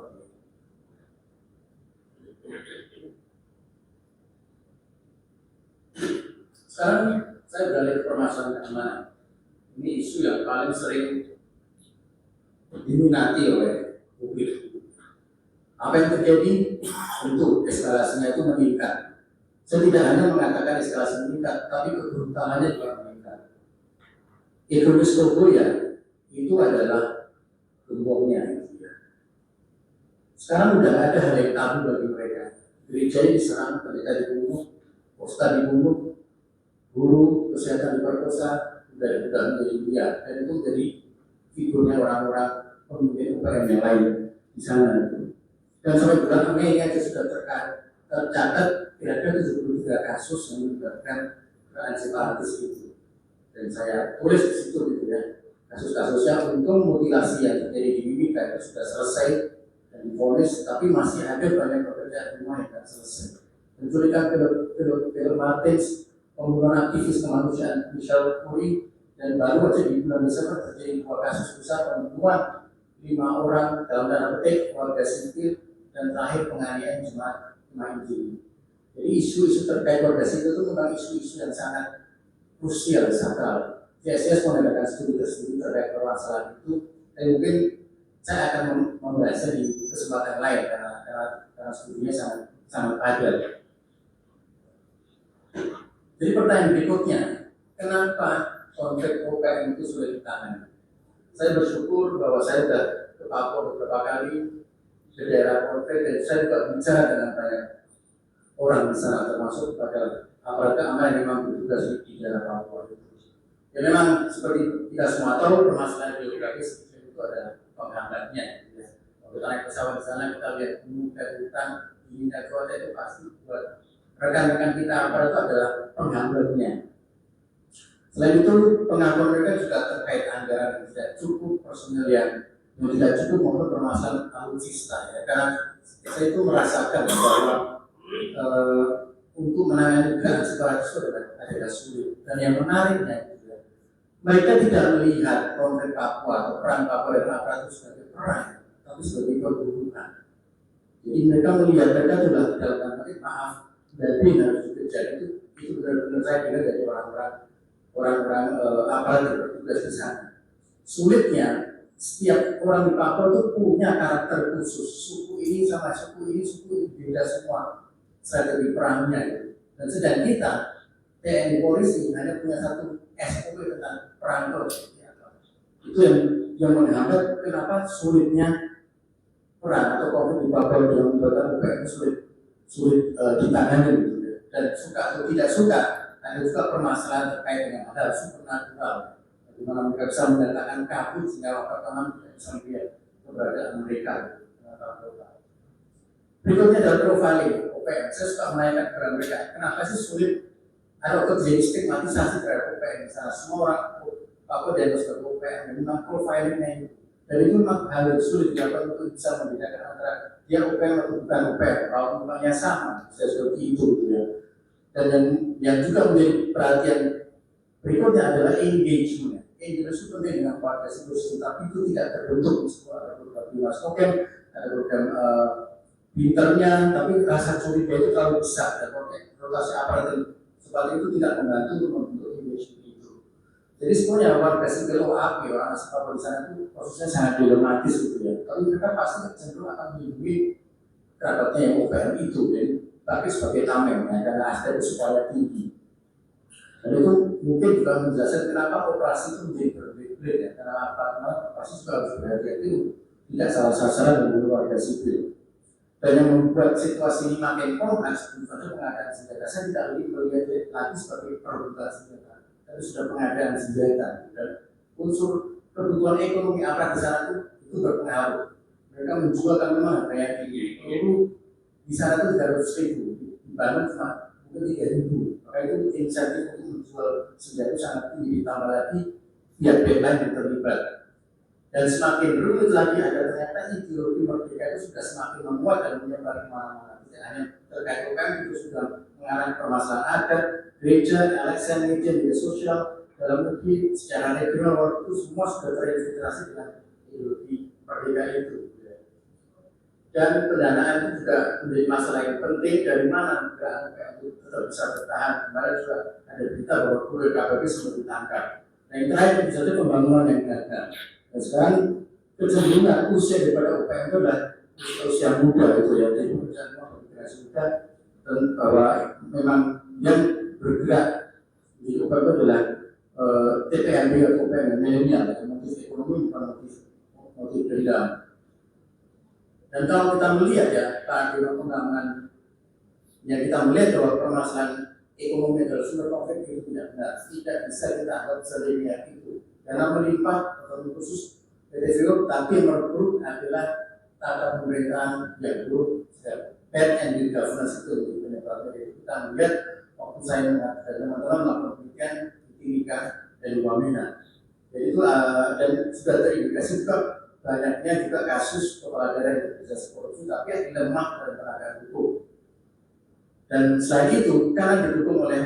Sekarang saya beralih ke permasalahan keamanan. Ini isu yang paling sering diminati oleh publik. Apa yang terjadi? Tentu eskalasinya itu meningkat. Saya tidak hanya mengatakan eskalasi meningkat, tapi kebrutalannya juga meningkat. Ekonomis Surabaya itu adalah gembongnya. Sekarang sudah ada hal yang tabu bagi mereka. Gereja diserang, pendeta dibunuh, posta dibunuh, guru kesehatan diperkosa, sudah menjadi liar, dan itu menjadi figurnya orang-orang pemimpin UPM yang lain di sana. Dan sampai bulan Mei aja sudah tercatat kira-kira 73 kasus yang melibatkan separatis itu. Dan saya tulis di situ gitu ya, kasus-kasusnya untung mutilasi yang terjadi di Mimika itu sudah selesai dan divonis, tapi masih ada banyak pekerjaan rumah yang tidak selesai. Penculikan Peter Martins, pembunuhan aktivis kemanusiaan Michelle Curry, dan baru saja di bulan Desember terjadi 2 kasus besar pembunuhan 5 orang dalam tanda petik warga sipil, dan terakhir penganiayaan jemaat Injil. Jadi isu-isu terkait warga sipil itu memang isu-isu yang sangat krusial, sakral. CSS mengadakan studi tersebut terkait permasalahan itu, dan mungkin saya akan membahasnya di kesempatan lain karena studinya sangat padat. Jadi pertanyaan berikutnya, kenapa konflik UPM itu sulit ditangani? Saya bersyukur bahwa saya sudah ke Papua beberapa kali ke daerah konflik, dan saya juga bicara dengan banyak orang di sana, termasuk pada aparat keamanan yang memang bertugas di daerah Papua itu. Ya memang seperti kita semua tahu, permasalahan geografis itu ada penghambatnya. Kalau kita naik pesawat di sana, kita lihat gunung dan hutan, dingin dan cuaca itu pasti buat rekan-rekan kita aparat itu adalah penghambatnya. Selain itu, pengakuan mereka juga terkait anggaran yang tidak cukup, personil yang tidak cukup, maupun permasalahan alutsista. Ya. Karena saya itu merasakan bahwa untuk menangani gerakan separatis itu adalah sulit. Dan yang menariknya, mereka tidak melihat konflik Papua atau perang Papua dan aparatus sebagai perang, tapi sebagai perburukan. Jadi mereka melihat mereka sudah dalam tanda petik, maaf, dari harus dikejar. Itu benar-benar saya kira dari orang-orang aparat yang bertugas di sana. Sulitnya, setiap orang di Papua itu punya karakter khusus. Suku ini sama suku ini beda semua strategi perangnya. Dan sedang kita TNI Polisi hanya punya satu SOP tentang perang itu. Itu yang menghambat kenapa sulitnya perang atau konflik di Papua yang membuat UPM sulit ditangani gitu. Dan suka atau tidak suka, ada juga permasalahan terkait dengan hal supernatural. Bagaimana mereka bisa mendatangkan kabut sehingga wartawan tidak bisa melihat keberadaan mereka. Berikutnya adalah profiling UPM. Saya suka menanyakan kepada mereka, kenapa sih sulit atau terjadi stigmatisasi terhadap UPM? Misalnya semua orang Papua dianggap sebagai UPM, memang profilingnya itu. Dan itu memang hal yang sulit dilakukan untuk bisa membedakan antara dia UPM atau bukan UPM. Kalau umpamanya sama, bisa seperti itu gitu ya. Dan yang juga menjadi perhatian berikutnya adalah engagement. Engagement itu penting dengan warga sipil, tapi itu tidak terbentuk di sebuah program Dimas Kokem, ada program pinternya, tapi rasa curiga itu terlalu besar dan rotasi aparat seperti itu tidak membantu untuk membentuk engagement itu. Jadi sebenarnya warga sipil OAP, orang asli Papua di sana itu prosesnya sangat dilematis gitu ya. Tapi mereka pasti cenderung akan melindungi kerabatnya yang OPM itu, jadi tapi sebagai tameng ya, karena aspek supaya tinggi. Dan itu mungkin juga menjelaskan kenapa operasi itu menjadi berbeda ya, karena operasi juga harus berhati-hati tidak salah sasaran membunuh warga sipil. Dan yang membuat situasi ini makin kompleks, bukan pengadaan senjata. Saya tidak melihat lagi sebagai perebutan senjata, tapi sudah pengadaan senjata. Dan unsur kebutuhan ekonomi aparat di sana itu berpengaruh. Mereka menjual kan memang harganya tinggi. Dulu di sana itu 300.000, di Bandung cuma mungkin 3.000. Maka itu insentif untuk menjual senjata sangat tinggi. Ditambah lagi pihak-pihak lain yang terlibat. Dan semakin rumit lagi ada ternyata ideologi merdeka itu sudah semakin menguat dan menyebar kemana-mana. Tidak hanya terkait UKM itu sudah mengarah permasalahan adat, gereja, LSM, media sosial, dalam negeri, secara regional itu semua sudah terinfiltrasi dengan ideologi merdeka itu. Dan pendanaan itu juga menjadi masalah yang penting. Dari mana UKM itu tetap bisa bertahan. Kemarin juga ada berita bahwa kurir KPP sudah ditangkap. Nah yang terakhir tentu saja pembangunan yang gagal. Dan sekarang kecenderungan usia daripada UPM itu adalah usia muda itu ya, jadi pekerjaan generasi muda, dan bahwa memang yang bergerak di UPM itu adalah TPMB atau UPM milenial, motif ekonomi bukan motif dendam. Dan kalau kita melihat ya paradigma pembangunan yang kita melihat bahwa permasalahan ekonomi adalah sumber konflik itu tidak benar, tidak bisa kita anggap sedemikian itu. Karena melimpah atau khusus PT Freeport, tapi yang buruk adalah tata pemerintahan yang buruk, bad and good governance itu penyebabnya. Kita melihat waktu saya mengatakan teman-teman melakukan penelitian di Timika dan di Wamena. Jadi itu dan sudah terindikasi juga banyaknya juga kasus kepala daerah yang terjerat korupsi, tapi yang lemah dalam penegakan hukum. Dan selain itu, karena didukung oleh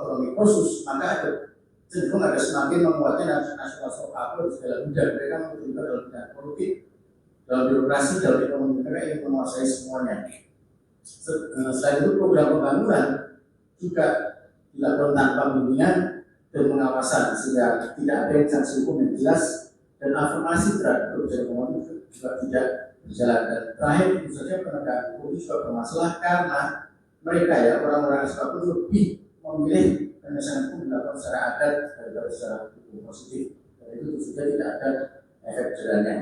otonomi khusus, maka ada cenderung ada semakin menguatnya nasional sokapel di segala bidang. Mereka terlibat dalam bidang politik, dalam birokrasi, dalam ekonomi, mereka yang menguasai semuanya. Selain itu program pembangunan juga dilakukan tanpa bimbingan dan pengawasan sehingga tidak ada sanksi hukum yang jelas dan afirmasi terhadap kebijakan pembangunan juga tidak berjalan. Dan terakhir tentu saja penegakan hukum juga bermasalah karena mereka ya orang-orang sokapel lebih memilih penyelesaian hukum dilakukan secara adat daripada secara hukum positif. Dan itu sudah tidak ada efek jalannya.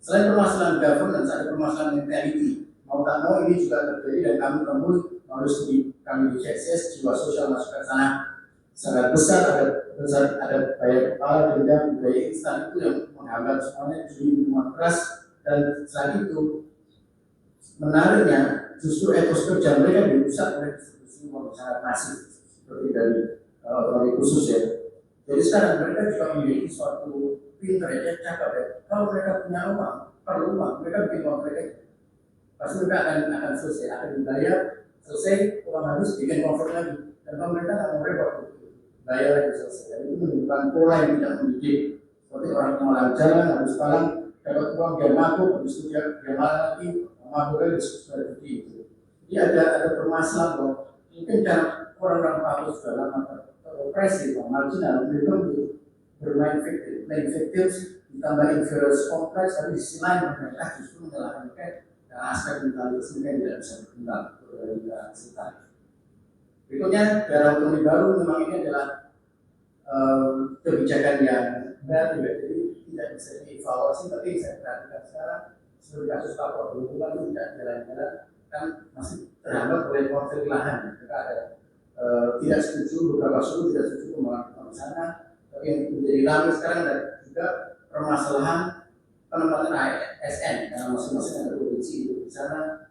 Selain permasalahan governance, ada permasalahan mentality. Mau tak mau ini juga terjadi dan kami temui harus kami di CSS jiwa sosial masuk ke sana sangat besar. Ada bayar kepala denda budaya instan itu yang menghambat semuanya jadi minuman keras. Dan selain itu menariknya justru etos kerja mereka dirusak oleh distribusi uang sangat masif seperti dari otonomi khusus ya. Jadi sekarang mereka juga memiliki suatu pinter ya, cakap ya. Kalau mereka punya uang, perlu uang, mereka bikin uang mereka. Pasti mereka akan selesai, akan dibayar, selesai uang habis, bikin konvert lagi. Dan pemerintah akan mau repot, bayar lagi selesai. Dan itu menunjukkan pola yang tidak mendidik. Seperti orang malam jalan, habis malam dapat uang dia mabuk, habis itu dia malam lagi, mabuk lagi seperti itu. Jadi ada permasalahan bahwa mungkin cara orang-orang Papua sudah lama terpresi, marginal, mereka bermain fiktif, ditambah inferioritas kompleks, tapi di sisi lain mereka justru menyalahkan mereka karena aspek mentalitas mereka tidak bisa berkembang dari sekitar. Berikutnya, daerah otonomi baru memang ini adalah kebijakan yang berat, jadi tidak bisa dievaluasi, tapi saya perhatikan sekarang seperti kasus Papua berhubungan itu tidak jalan-jalan, kan masih terhambat oleh konflik lahan. Mereka ada tidak setuju, beberapa suku tidak setuju pembangunan di sana. Tapi yang menjadi ramai sekarang ada juga permasalahan penempatan ASN karena masing-masing ada provinsi di sana.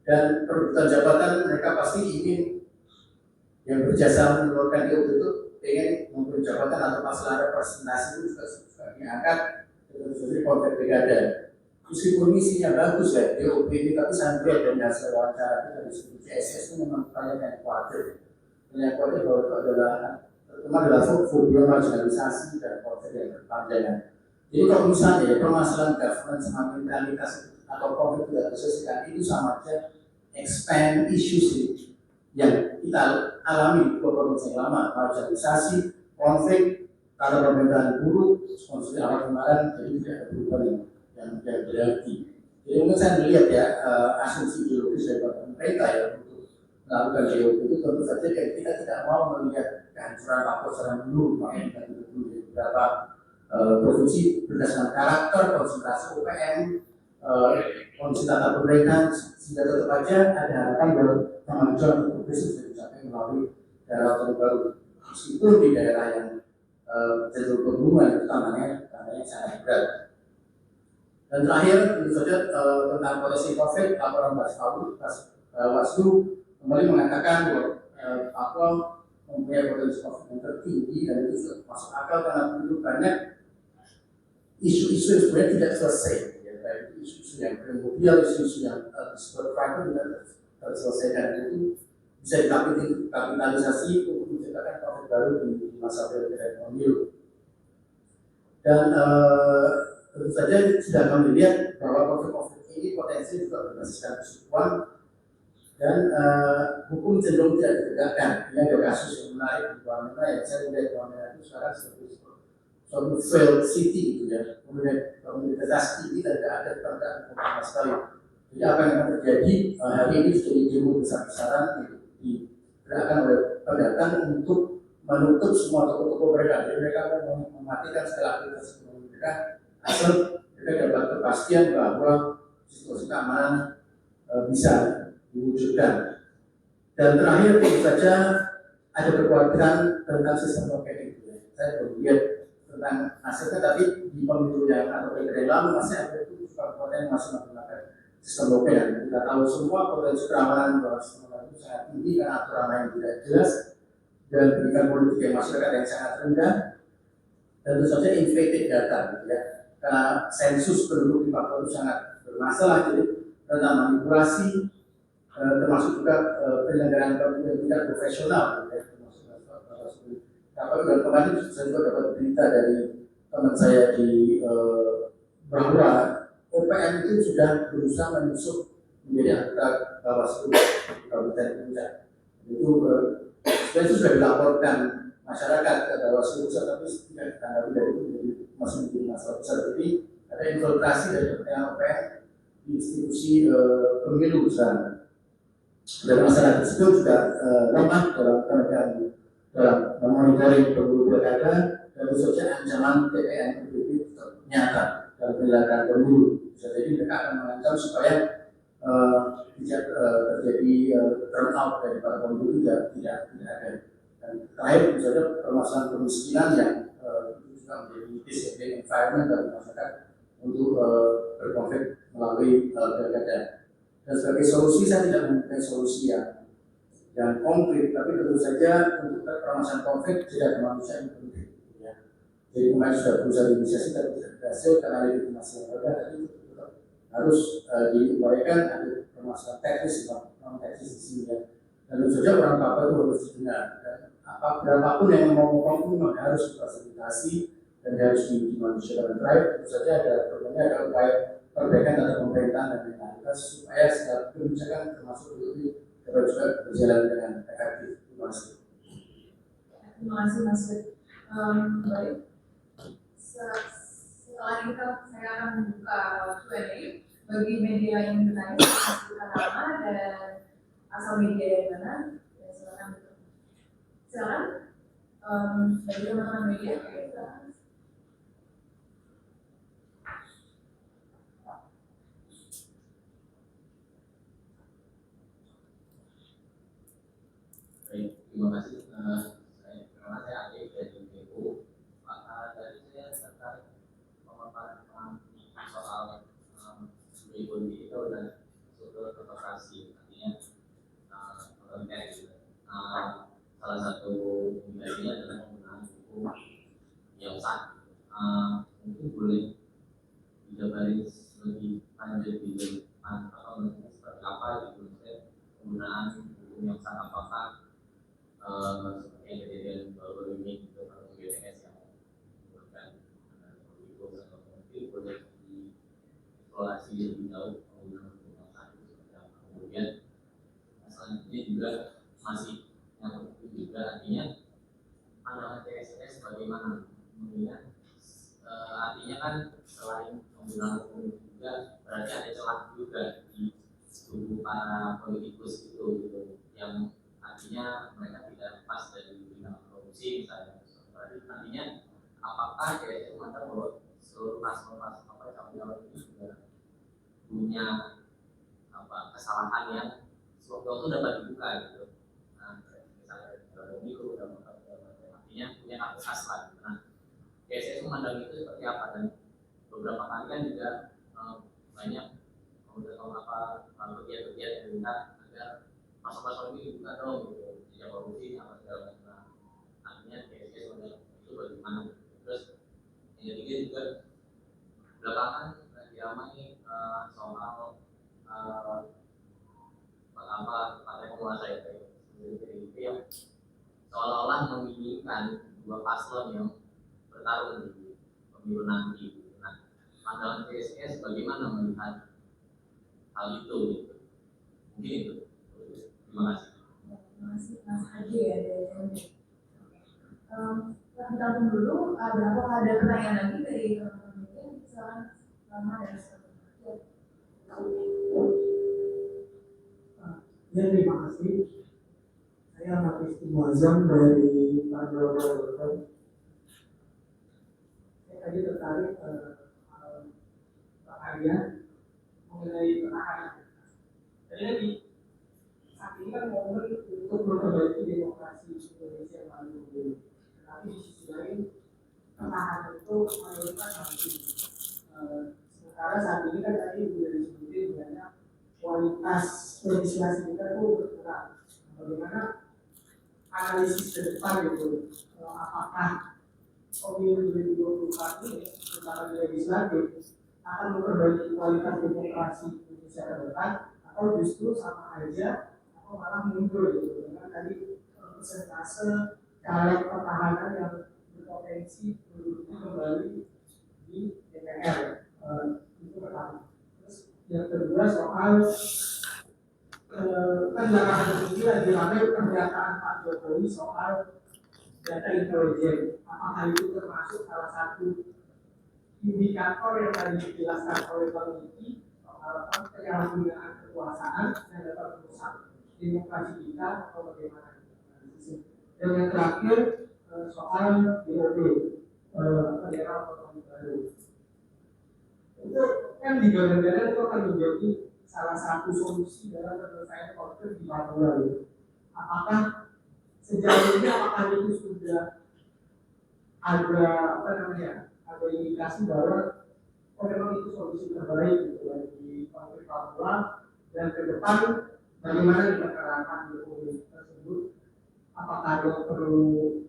Dan perebutan jabatan mereka pasti ingin yang berjasa menurunkan itu ingin memberi jabatan atau masalah representasi itu juga diangkat tentu saja konflik pilkada. Meskipun misinya bagus ya, DOP ini, tapi saya melihat dari hasil wawancara kita dari segi CSS itu memang banyak yang khawatir. Banyak khawatir bahwa itu adalah fobia marginalisasi dan konflik yang berpanjangan. Jadi kalau misalnya ya, permasalahan governance sama mentalitas atau konflik tidak terselesaikan itu sama saja expand issues yang kita alami dua provinsi yang lama, marginalisasi, konflik, karena pemerintahan buruk, konflik awal kemarin, jadi tidak ada perubahan yang berarti. Jadi mungkin saya melihat ya asumsi ideologis dari pemerintah ya untuk melakukan GOP itu tentu saja kita tidak mau melihat kehancuran Papua secara menyeluruh, makanya kita di beberapa provinsi berdasarkan karakter konsentrasi UPM, kondisi tata pemerintahan, sehingga tetap aja ada harapan bahwa kemajuan untuk bisa dicapai melalui daerah baru, meskipun di daerah yang jalur pegunungan itu tanahnya sangat berat. Dan terakhir tentu saja tentang potensi konflik, laporan Bawaslu kembali mengatakan bahwa Papua mempunyai potensi konflik yang tertinggi dan itu sudah masuk akal karena begitu banyak isu-isu yang sebenarnya tidak selesai, ya, baik isu-isu yang primordial, isu-isu yang disebut private tidak terselesaikan, itu bisa dikapitalisasi untuk menciptakan konflik baru di masa pilkada pemilu. Dan tentu saja sudah kami lihat bahwa konflik-konflik ini potensi juga berbasiskan persekutuan dan hukum cenderung tidak ditegakkan. Ini ada kasus yang menarik di Wamena yang saya lihat di Wamena itu sekarang seperti suatu failed city gitu ya, kemudian komunitas tinggi dan tidak ada penegakan hukum sama sekali. Jadi apa yang akan terjadi hari ini jadi demo besar-besaran digerakkan oleh pendatang untuk menutup semua toko-toko mereka. Jadi mereka akan mematikan segala aktivitas ekonomi mereka asal mereka dapat kepastian bahwa situasi keamanan bisa diwujudkan. Dan terakhir tentu saja ada kekhawatiran tentang sistem loket itu. Saya belum lihat tentang hasilnya, tapi di pemilu yang atau pilkada yang lalu masih ada itu kabupaten yang masih menggunakan sistem loket. Kita tahu semua potensi keamanan bahwa sistem loket itu sangat tinggi karena aturan yang tidak jelas dan pendidikan politik yang masyarakat yang sangat rendah. Dan tentu saja inflated data, gitu ya. Karena sensus penduduk di Papua itu sangat bermasalah, jadi tentang manipulasi, termasuk juga penyelenggaraan pemilu yang tidak profesional, gitu ya. Dan kemarin saya juga dapat berita dari teman saya di bahwa OPM itu sudah berusaha menyusup menjadi anggota Bawaslu Kabupaten Puncak. Itu sebenarnya itu sudah dilaporkan masyarakat ke Bawaslu Pusat, tapi tidak ditanggapi dari itu, jadi masih menjadi masalah besar. Jadi ada infiltrasi dari kepentingan OPM di institusi pemilu besar. Dan masalah tersebut juga lemah dalam memonitoring pemilu pilkada dan tentu saja ancaman TPN itu nyata dalam penyelenggaraan pemilu. Bisa jadi mereka akan mengancam supaya tidak terjadi turnout dari para pemilu tidak ada. Dan terakhir misalnya permasalahan kemiskinan yang juga menjadi disabling environment bagi masyarakat untuk berkonflik melalui pilkada. Dan sebagai solusi saya tidak mempunyai solusi yang konkret, tapi tentu saja untuk permasalahan konflik tidak kemanusiaan yang penting. Ya. Jadi kemarin sudah berusaha inisiasi tapi tidak berhasil karena legitimasi yang ada, tapi harus diupayakan ada permasalahan teknis, non teknis di sini ya. Dan tentu saja orang Papua itu harus didengar. Dan berapapun yang mau ngomong itu memang harus difasilitasi dan harus dimanusiakan. Terakhir tentu saja ada upaya perbaikan tata pemerintahan dan mentalitas supaya segala kebijakan termasuk itu dapat juga berjalan dengan efektif. Terima kasih. Terima kasih Mas Bud. Baik. Setelah ini saya akan membuka Q&A bagi media yang bertanya, sebutkan nama dan asal media dari mana. Ya, silakan. Bagi teman-teman media, silakan. Terima kasih. Saya Ade dari BPU. Dari saya terkait pemaparan soal ekonomi itu dan struktur demokrasi, artinya salah satu indikasinya adalah penggunaan hukum yang sah. Mungkin boleh dijabarin lebih lanjut di depan atau seperti apa gitu, penggunaan hukum yang sah, apakah seperti kejadian baru ini gitu, atau BTS yang menggunakan itu atau mungkin boleh dieksplorasi lebih jauh penggunaan hukum yang sah itu seperti apa. Kemudian selanjutnya juga masih pandangan CSS bagaimana? Mengingat artinya kan selain penggunaan hukum juga berarti ada celah juga di tubuh para politikus itu gitu, yang artinya mereka tidak lepas dari bidang korupsi misalnya. Berarti artinya apakah CSS memandang bahwa seluruh paslon-paslon calon itu juga punya kesalahan yang sewaktu dapat dibuka gitu. Nah, misalnya kalau itu artinya punya kasus lah. Nah, CSS memandang itu seperti apa, dan beberapa kali kan juga banyak pegiat-pegiat yang minta agar pasal-pasal ini dibuka dong gitu, tidak korupsi apa segala macam. Nah, artinya CSS memandang itu bagaimana. Terus yang ketiga juga belakangan lagi ramai soal partai penguasa itu yang seolah-olah menginginkan dua paslon yang bertarung di pemilu nanti. Nah, pandangan CSS bagaimana melihat hal itu? Gitu. Mungkin itu. Terima kasih. Terima kasih Mas Haji ya dari MD. Kita tampung dulu. Apakah ada pertanyaan lagi dari teman-teman? Silakan lama dari Ya, terima kasih. Saya Hafiz Muazzam dari Pandowo. Saya tadi tertarik perharian mengenai pertahanan. Jadi saat ini kan momen untuk memperbaiki demokrasi Indonesia yang maju dulu. Tapi di sisi lain pertahanan itu mayoritas masih. Sementara saat ini kan tadi sudah disebutin banyak kualitas legislasi kita itu berkurang. Bagaimana analisis ke depan gitu, apakah pemilu 2024 ini secara legislatif akan memperbaiki kualitas demokrasi Indonesia ke depan, atau justru sama aja atau malah mundur gitu, dengan tadi persentase caleg pertahanan yang berpotensi menduduknya kembali di DPR. Itu pertama. Terus yang kedua soal kan belakangan ini lagi ramai pernyataan Pak Jokowi soal data intelijen. Apakah itu termasuk salah satu indikator yang tadi dijelaskan oleh Bang Niki soal penyalahgunaan kekuasaan yang dapat merusak demokrasi kita atau bagaimana? Dan yang terakhir soal DOD, daerah otonomi baru. Itu kan di negara itu akan menjadi salah satu solusi dalam penyelesaian konflik di Papua. Apakah sejauh ini itu sudah ada ada indikasi bahwa memang itu solusi terbaik gitu bagi konflik Papua, dan ke depan bagaimana kita terapkan dokumen tersebut? Apakah ada perlu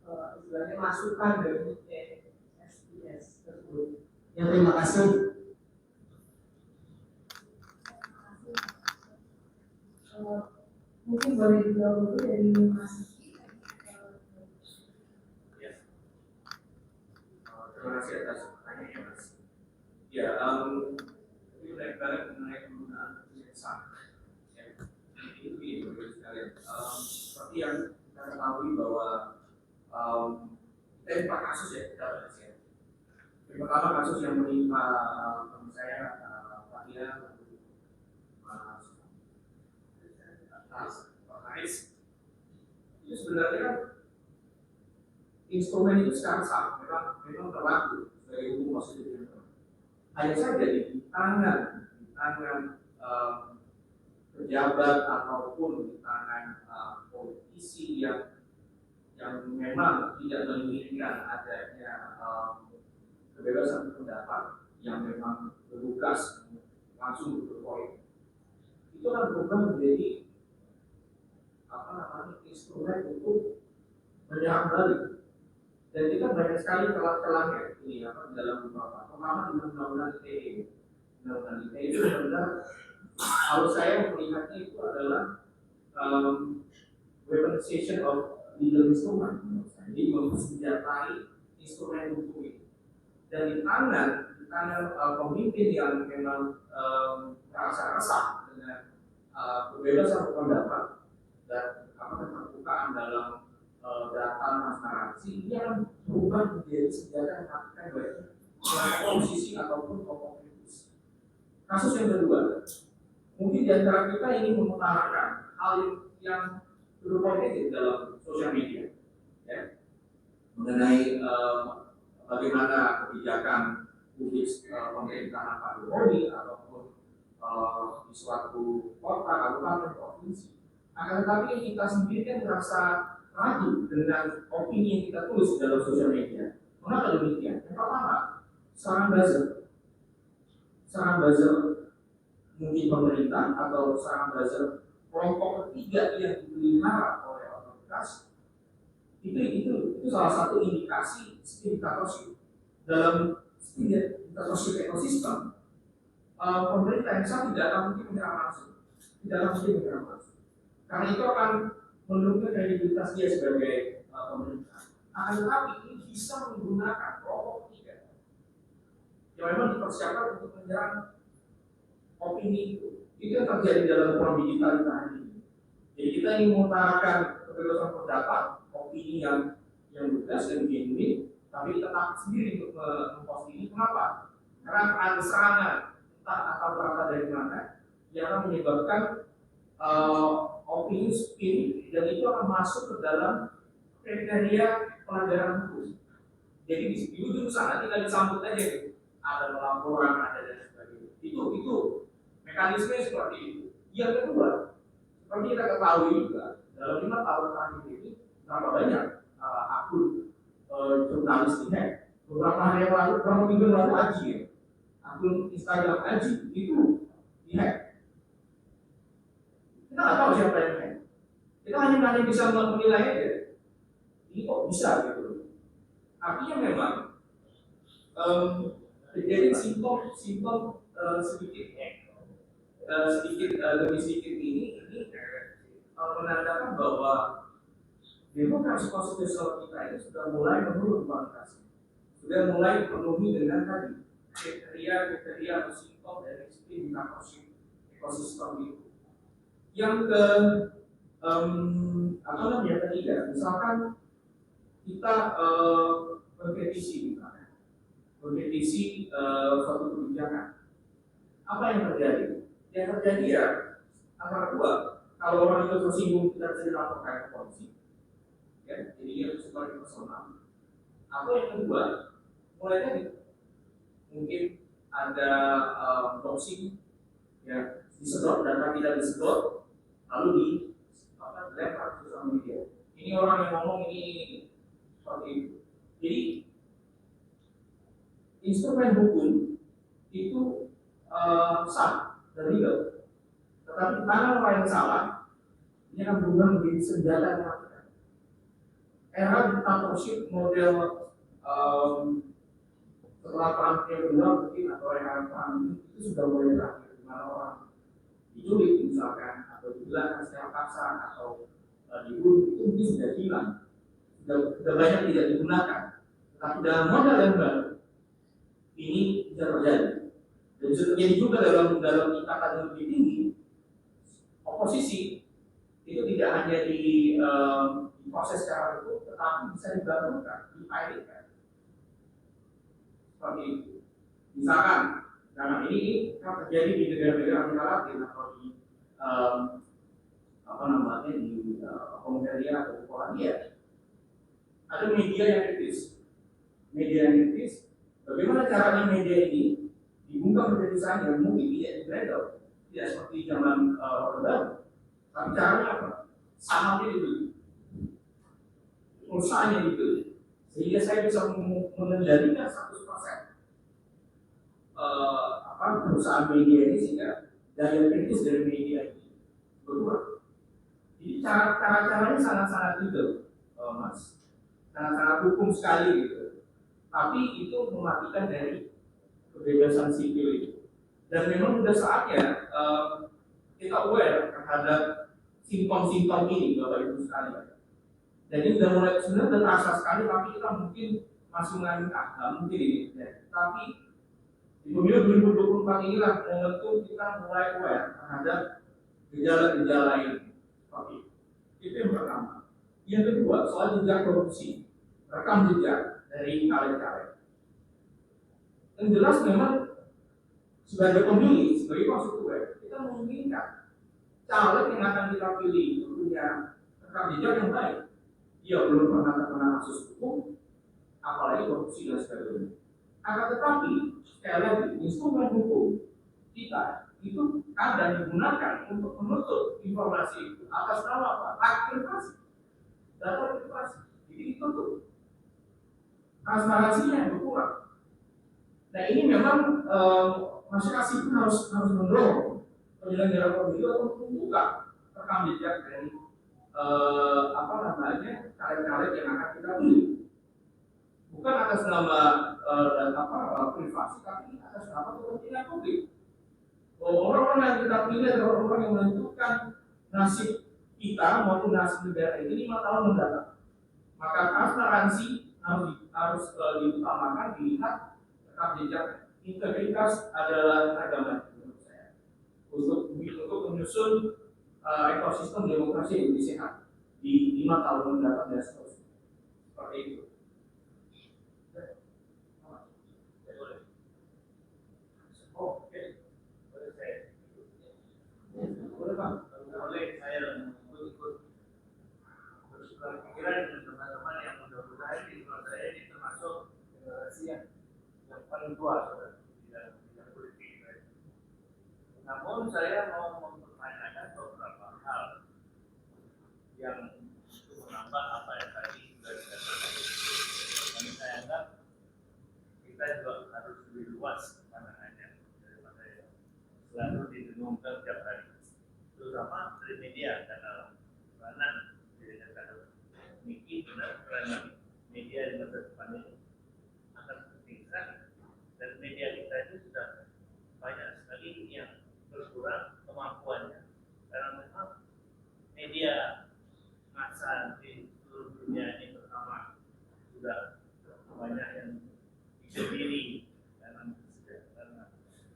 istilahnya masukan dari SPS tersebut? Ya, terima kasih. Mungkin boleh dijawab dulu dari Mas Niki. Terima kasih atas pertanyaannya, Mas. Ya, ini menarik banget mengenai penggunaan kebiasaan. Itu begini, sekalian. Seperti yang kita ketahui bahwa kita ada 4 kasus ya kita bahas ya. Yang pertama kasus yang menimpa teman saya, Fatia, Pak Ais. Itu sebenarnya kan instrumen itu secara sah memang berlaku sebagai hukum positif. Hanya saja di tangan pejabat ataupun di tangan politisi yang memang tidak menginginkan adanya kebebasan pendapat, yang memang bertugas langsung berpolitik, itu kan berubah menjadi instrumen untuk menyerang balik. Dan kita banyak sekali celah-celahnya ini dalam beberapa, terutama di undang-undang ITE. Undang-undang ITE itu benar-benar, kalau saya melihatnya itu adalah weaponization of legal instrument. Jadi mensenjatai instrumen hukum ini. Dan di tangan pemimpin yang memang merasa resah dengan kebebasan berpendapat dan keterbukaan dalam data masyarakat demokrasi ini akan berubah menjadi senjata yang mematikan bagi oposisi ataupun kelompok kritis. Kasus yang kedua, mungkin di antara kita ingin mengutarakan hal yang berpolitik dalam sosial media, ya, mengenai bagaimana kebijakan publik pemerintahan Pak Jokowi ataupun di suatu kota, kabupaten, provinsi. Akan tetapi kita sendiri kan merasa ragu dengan opini yang kita tulis dalam sosial media. Mengapa demikian? Yang pertama, serangan buzzer mungkin pemerintah atau serangan buzzer kelompok ketiga yang dipelihara oleh otoritas itu salah satu indikasi diktatorship dalam diktatorship ekosistem. Pemerintah yang sah tidak akan mungkin menyerang langsung, karena itu akan menurunkan kredibilitas dia sebagai pemerintah. Akan tetapi ini bisa menggunakan kelompok ketiga yang memang dipersiapkan untuk menyerang opini itu. Itu yang terjadi dalam ruang digital kita hari ini. Jadi kita ingin mengutarakan kebebasan pendapat, opini yang lugas dan genuine, tapi kita takut sendiri untuk mempost ini. Kenapa? Karena ada serangan entah atau berasal dari mana yang akan menyebabkan opini spin, dan itu akan masuk ke dalam kriteria pelanggaran hukum. Jadi di ujung sana tinggal disambut aja, ada pelaporan, ada dan sebagainya. Itu mekanisme seperti itu. Yang kedua, seperti kita ketahui juga, dalam 5 tahun terakhir ini berapa banyak akun jurnalis dihack. Beberapa hari yang lalu, beberapa minggu lalu Aji, ya, akun Instagram Aji itu dihack. Kita nggak tahu siapa yang hack. Kita hanya bisa menilai aja. Ini kok bisa gitu. Artinya memang jadi simptom sedikit demi sedikit ini menandakan bahwa demokrasi konstitusional kita ini sudah mulai menurun kualitasnya, sudah mulai dipenuhi dengan tadi kriteria atau simptom dari diktatorship ekosistem itu. Yang ketiga, misalkan kita mengkritisi suatu kebijakan, apa yang terjadi? Yang terjadi ya antara dua. Kalau orang itu tersinggung, kita bisa dilaporkan ke polisi, ya, jadi dia bersifat personal. Atau yang kedua, mulai tadi mungkin ada doxing, ya, disedot data tidak disedot, lalu dilempar ke sosial media. Ini orang yang ngomong ini seperti itu. Jadi instrumen hukum itu sah dan legal, tetapi tangan orang yang salah ini akan berubah menjadi senjata yang mematikan. Era diktatorship model setelah perang dunia kedua mungkin atau era perang itu sudah mulai berakhir, di mana orang diculik misalkan atau dibelakang secara paksa atau dibunuh, itu mungkin sudah hilang, sudah banyak tidak digunakan. Tapi dalam model yang baru ini bisa terjadi, dan bisa terjadi juga dalam tingkatan yang lebih tinggi. Oposisi itu tidak hanya diproses secara hukum, tetapi bisa dibangunkan, dipilotkan seperti itu. Misalkan, karena ini kan terjadi di negara-negara Amerika Latin atau di di Hungaria atau Polandia, ada media yang kritis. Bagaimana caranya media ini dibuka menjadi sains yang mungkin tidak digeledah, tidak seperti zaman Orde Baru, tapi caranya apa? Sahamnya dibeli, perusahaannya dibeli, sehingga saya bisa mengendalikan 100% perusahaan media ini, sehingga daya kritis dari media ini berkurang. Jadi cara-caranya sangat-sangat legal, Mas, sangat-sangat hukum sekali gitu. Tapi itu mematikan dari kebebasan sipil itu. Dan memang sudah saatnya kita aware terhadap simptom-simptom ini, Bapak Ibu sekalian. Jadi sudah mulai, sebenarnya sudah terasa sekali, tapi kita mungkin masih nggak mungkin ini. Ya. Tapi di pemilu 2024 inilah momentum kita mulai aware terhadap gejala-gejala ini. Itu yang pertama. Yang kedua, soal jejak korupsi. rekam jejak dari caleg-caleg. Yang jelas memang sebagai pemilih, sebagai konstituen, kita menginginkan caleg yang akan kita pilih itu punya rekam jejak yang baik. Dia belum pernah terkena kasus hukum, apalagi korupsi dan sebagainya. Akan tetapi, sekali lagi, instrumen hukum kita itu kadang digunakan untuk menutup informasi itu atas nama apa? Hak privasi, data privasi. Jadi itu tuh transparansinya yang berkurang. Nah ini memang masyarakat sipil harus mendorong penyelenggara pemilu untuk membuka rekam jejak dari caleg-caleg yang akan kita pilih. Bukan atas nama privasi, tapi atas nama kepentingan publik. Orang-orang yang kita pilih adalah orang yang menentukan nasib kita maupun nasib negara ini 5 tahun mendatang. Maka transparansi harus diutamakan, dilihat rekam jejak. Integritas adalah agama menurut saya untuk menyusun ekosistem demokrasi yang lebih sehat di 5 tahun mendatang dan seterusnya. Seperti itu. Boleh saya ikut bertukar pikiran dengan teman-teman yang mudah-mudahan di luar saya ini termasuk generasi yang paling tua di dalam bidang politik. Namun saya mau mempertanyakan beberapa hal yang itu menambah apa yang tadi sudah dikatakan. Dan saya anggap kita juga harus lebih luas pandangannya daripada yang selalu didengungkan tiap hari. Terutama dari media karena peranan dari negara. Mungkin benar peranan media di masa depan ini akan penting sekali. Dan media kita itu sudah banyak sekali yang berkurang kemampuannya karena memang media massa di seluruh dunia ini pertama sudah banyak yang bisa diri karena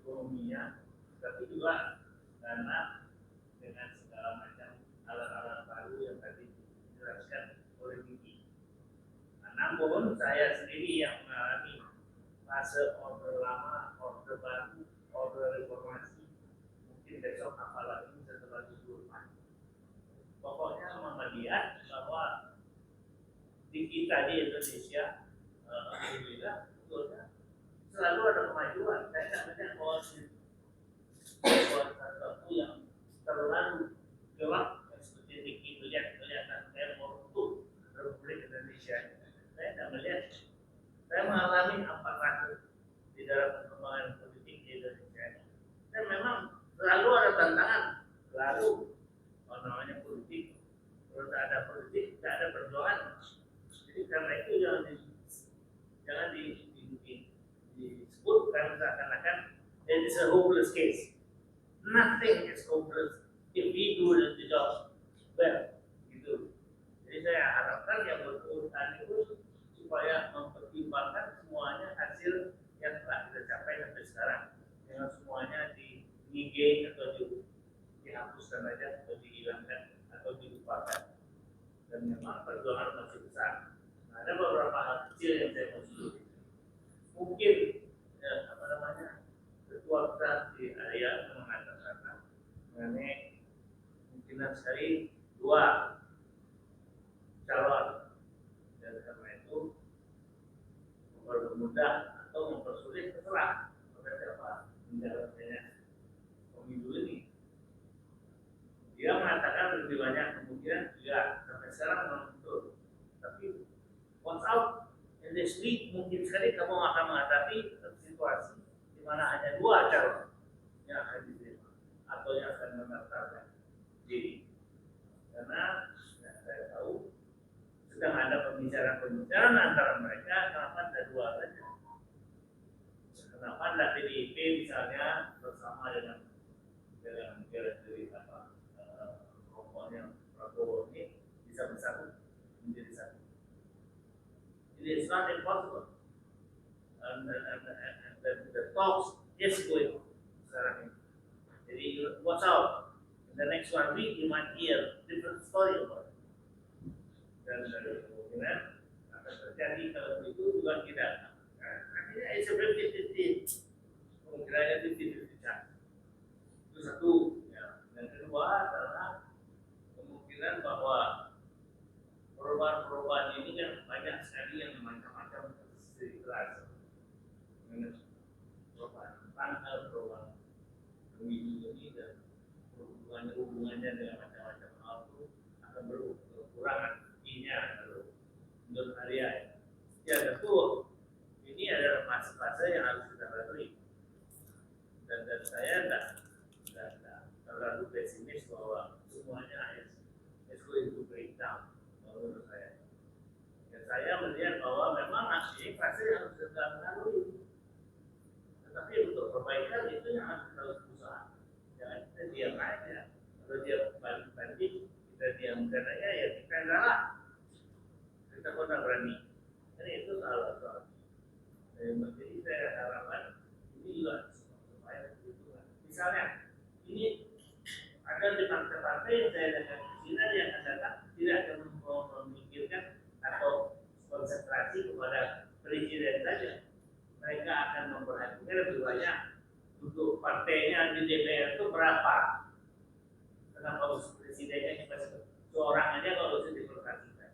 ekonominya, tapi juga karena dengan segala macam alat-alat baru yang tadi dijelaskan oleh Diki. Nah, namun saya sendiri yang mengalami fase order lama, order baru, order reformasi, mungkin besok apalagi setelah disuruh. Pokoknya melihat bahwa di kita di Indonesia, alhamdulillah, betulnya selalu ada kemajuan. Saya tidak melihat bahwa sesuatu yang terlalu gelap seperti Diki kelihatan saya mau untuk Republik Indonesia. Saya tidak melihat. Saya mengalami apa di dalam perkembangan politik di Indonesia. Dan memang selalu ada tantangan, selalu namanya politik. Kalau tidak ada politik, tidak ada perjuangan. Jadi karena itu jangan disebut karena seakan-akan it is a hopeless case. Nothing is hopeless if we do the job well. Gitu. Jadi saya harapkan yang berurusan itu supaya mempertimbangkan semuanya hasil yang telah kita capai sampai sekarang. Jangan semuanya di-negate atau dihapuskan aja atau dihilangkan atau dilupakan. Dan memang perjuangan masih besar. Nah, ada beberapa hal kecil yang saya mau sebut. Mungkin ketua kita di area mengatakan mengenai kemungkinan sekali 2 calon, dan karena itu mempermudah atau mempersulit terserah pada siapa menjalankannya pemilu ini. Dia mengatakan lebih banyak kemungkinan juga sampai sekarang belum betul. Tapi watch out in this week mungkin sekali kamu akan menghadapi situasi di mana hanya 2 calon yang akan diterima atau yang akan mendaftarkan diri. Karena saya tahu sedang ada pembicaraan antara mereka, kenapa ada 2 saja. Kenapa tidak PDIP misalnya bersama dengan dari kelompoknya Prabowo ini bisa bersatu menjadi satu. It is not impossible. And the talks is going on sekarang ini. Jadi watch out. In the next 1 week you might hear different story about it. Dan dari kemungkinan akan terjadi terjadi kalau itu juga tidak. Artinya it's a 50-50. Kemungkinannya 50-50 chance. Itu satu. Ya. Yang kedua adalah kemungkinan bahwa perubahan-perubahan ini kan banyak sekali yang macam-macam kelas. Perubahan tanggal, perubahan pemilu ini dan hubungannya dengan macam-macam hal itu akan berkurang artinya menurut Arya. Ya tentu ini adalah fase-fase yang harus kita lalui. Dan saya tidak terlalu pesimis bahwa semuanya is going to break down menurut saya. Dan saya melihat bahwa memang ini fase yang harus kita lalui. Tetapi untuk perbaikan itu yang harus kita usaha. Jangan kita diam aja. Kalau dia banding, kita diamkan aja ya kita salah. Kita pun tak berani. Jadi itu salah. Jadi saya harapkan ini juga supaya itu. Misalnya ini ada di partai-partai yang saya dengar di China yang akan datang tidak akan memikirkan atau konsentrasi kepada presiden saja. Mereka akan memperhatikan lebih banyak untuk partainya di DPR itu berapa. Kenapa presidennya cuma seorang aja kalau bisa diperhatikan.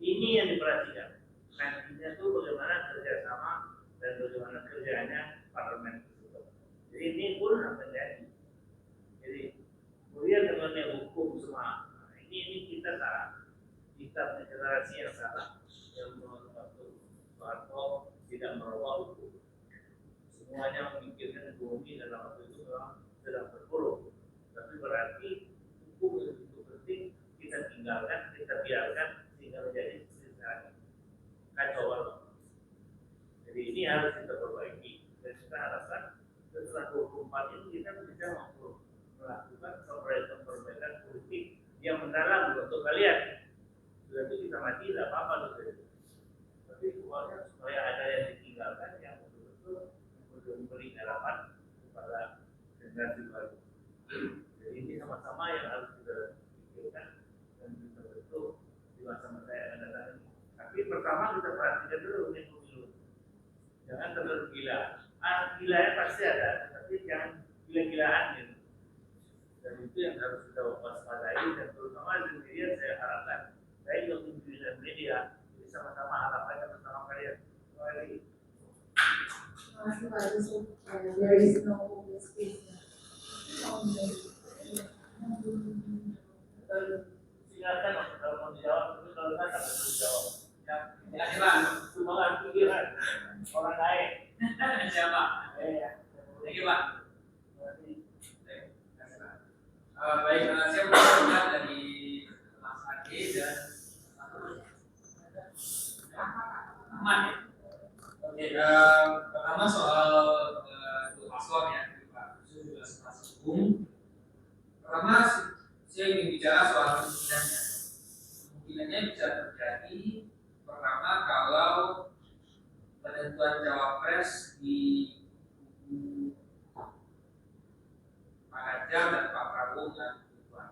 Ini yang diperhatikan. Nantinya itu bagaimana kerjasama dan bagaimana kerjanya parlemen tersebut. Jadi ini pun akan terjadi. Jadi kemudian dengan hukum semua. Ini kita salah. Kita generasi yang salah yang waktu Soeharto tidak merubah hukum. Semuanya memikirkan ekonomi dalam waktu itu memang sedang berpuluh. Tapi berarti hukum yang begitu penting kita tinggalkan, kita biarkan sehingga menjadi kacauan. Jadi ini harus kita perbaiki. Dan kita harapkan setelah 24 ini kita bisa melakukan perbaikan politik yang mendalam untuk kalian. Berarti kita mati tidak apa-apa gitu. Tapi uangnya supaya ada yang ditinggalkan yang betul-betul memberi harapan kepada generasi baru. Jadi ini sama-sama yang harus kita pikirkan dan kita betul di masa-masa yang akan datang ini. Tapi pertama kita perhatikan dulu ini pemilu. Jangan terlalu gila. Gilanya pasti ada, tapi jangan gila-gilaan gitu. Dan itu yang harus kita waspadai dan terutama di media saya harapkan. Saya juga menunjukkan dengan media, jadi sama-sama harapannya bersama kalian. Terima kasih. Terima kasih Pak Yusuf. There is no obvious space. Silakan kalau mau dijawab, tapi kalau nggak tak perlu dijawab. Ya, Pak. Cuma pikiran orang lain. Siapa? Ya. Thank you, Pak. Terima kasih. Baik, saya mendengar dari Mas Ade dan Ahmad ya. Oke, pertama soal dua paslon ya, Pak Yusuf juga sempat singgung. Pertama, saya ingin bicara soal kemungkinannya. Kemungkinannya bisa terjadi pertama kalau penentuan cawapres di kubu Pak Ganjar dan Pak Prabowo dan Tuhan.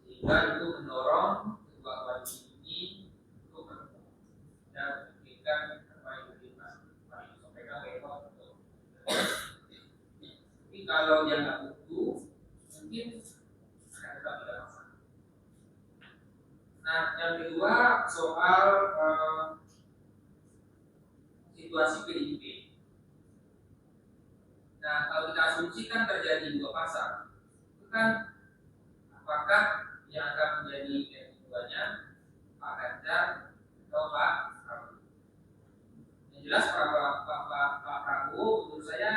Sehingga itu mendorong kedua koalisi ini untuk bertemu dan memberikan apa yang Pak Yusuf sampaikan bahwa tapi kalau dia nggak butuh, mungkin akan tetap tidak masalah. Nah, yang kedua soal situasi PDIP. Nah, kalau kita asumsikan terjadi dua pasang, itu kan apakah yang akan menjadi keduanya Pak Ganjar atau Pak Prabowo? Yang jelas Pak Prabowo menurut saya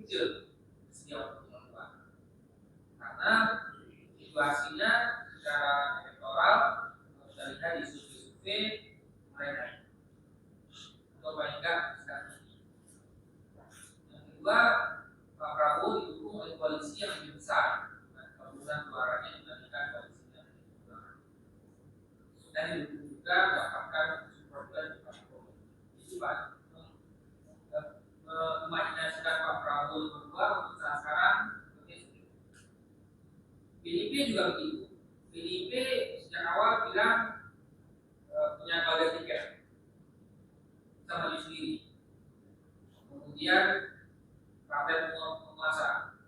kecil sejauh pertemuan, karena situasinya secara elektoral kita lihat di survei mulai naik atau paling enggak sekarang. Yang kedua, Pak Prabowo didukung oleh koalisi yang lebih besar, perusahaan suaranya dibandingkan koalisi yang lebih besar, dan didukung juga mendapatkan support dari Pak Prabowo. Jadi Pak imajinasikan Pak Prabowo berdua untuk saat sekarang seperti itu. PDIP juga begitu. PDIP sejak awal bilang punya keluarga tiket, bisa maju sendiri. Kemudian partai penguasa.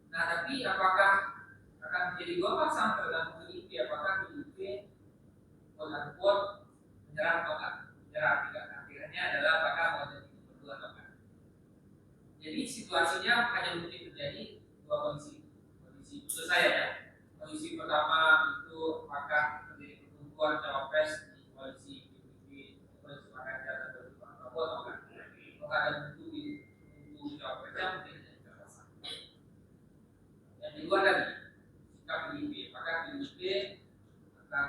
Nah, tapi apakah akan menjadi golkar sama tergantung PDIP? Apakah PDIP quote-unquote menyerah atau enggak? Menyerah tidak. Akhirnya adalah apakah mau jadi berdua atau enggak. Jadi situasinya hanya mungkin terjadi dua kondisi. Kondisi menurut saya ya. Kondisi pertama itu apakah terjadi pertumbuhan cawapres di koalisi PDIP, koalisi Prakerja dan Pak Prabowo atau enggak? Apakah ada untuk cawapresnya mungkin tidak terasa. Yang kedua lagi sikap PDIP, apakah PDIP akan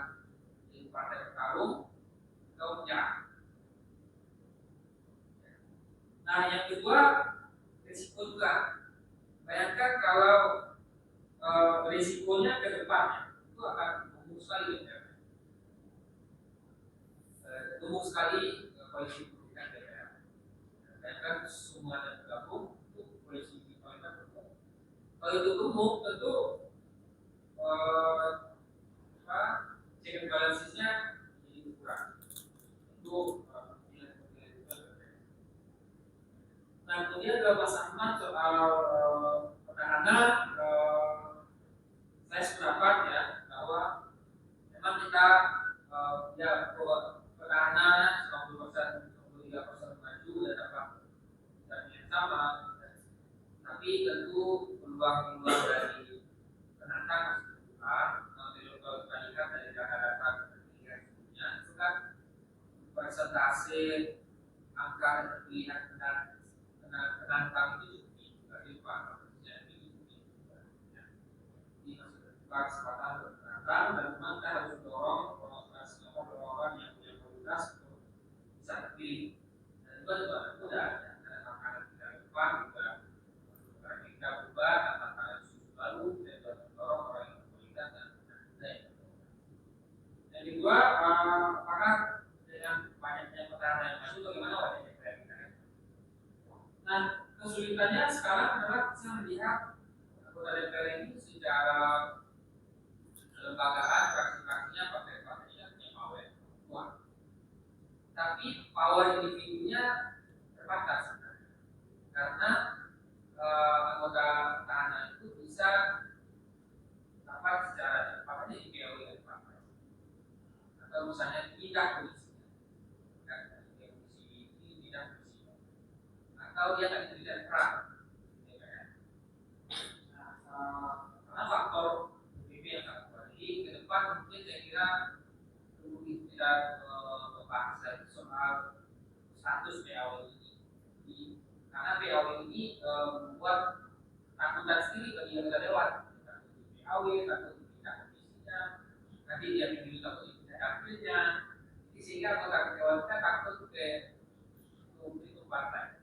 jadi partai bertarung atau menyerah? Nah, yang kedua risiko juga. Bayangkan kalau risikonya ke depannya itu akan gemuk sekali, gemuk sekali koalisi pemerintahan DPR. Bayangkan semuanya bergabung itu koalisi pemerintahan gemuk. Kalau itu gemuk tentu check and balances-nya jadi kurang. Untuk nah, kemudian kalau Mas Ahmad soal petahana, saya sependapat ya bahwa memang kita ya petahana 90%, 93% maju dan dapat yang sama, tapi tentu peluang dari penantang masih besar. Kalau kita lihat dari data-data pemilihan sebelumnya itu kan persentase angka dan pilihan penantang itu juga lipat, jadi ini masih terbuka kesempatan berpenantang dan memang kita harus mendorong orang yang punya kualitas untuk bisa terpilih. Dan juga mudah karena tantangan kita depan juga kita berubah tantangan susu baru dan juga mendorong orang yang berkualitas dan lain. Yang kedua, apakah dengan banyaknya petahana yang masuk bagaimana wajahnya kita? Nah, kesulitannya sekarang adalah bisa melihat anggota DPR ini secara kelembagaan, fraksi-fraksinya, partai-partainya punya power kuat. Tapi power individunya terbatas karena anggota petahana itu bisa dapat secara cepat di PO dari partai atau misalnya tidak polisi, atau dia akan diberikan peran. Karena faktor PBB yang sangat kuat. Jadi ke depan mungkin saya kira perlu tidak membahas lagi soal status PAW ini. Karena PAW ini membuat takutan sendiri bagi anggota dewan. Takut PAW, takut tidak komisinya, nanti dia memilih takut tidak dapilnya. Sehingga anggota dewan kita takut ke partai.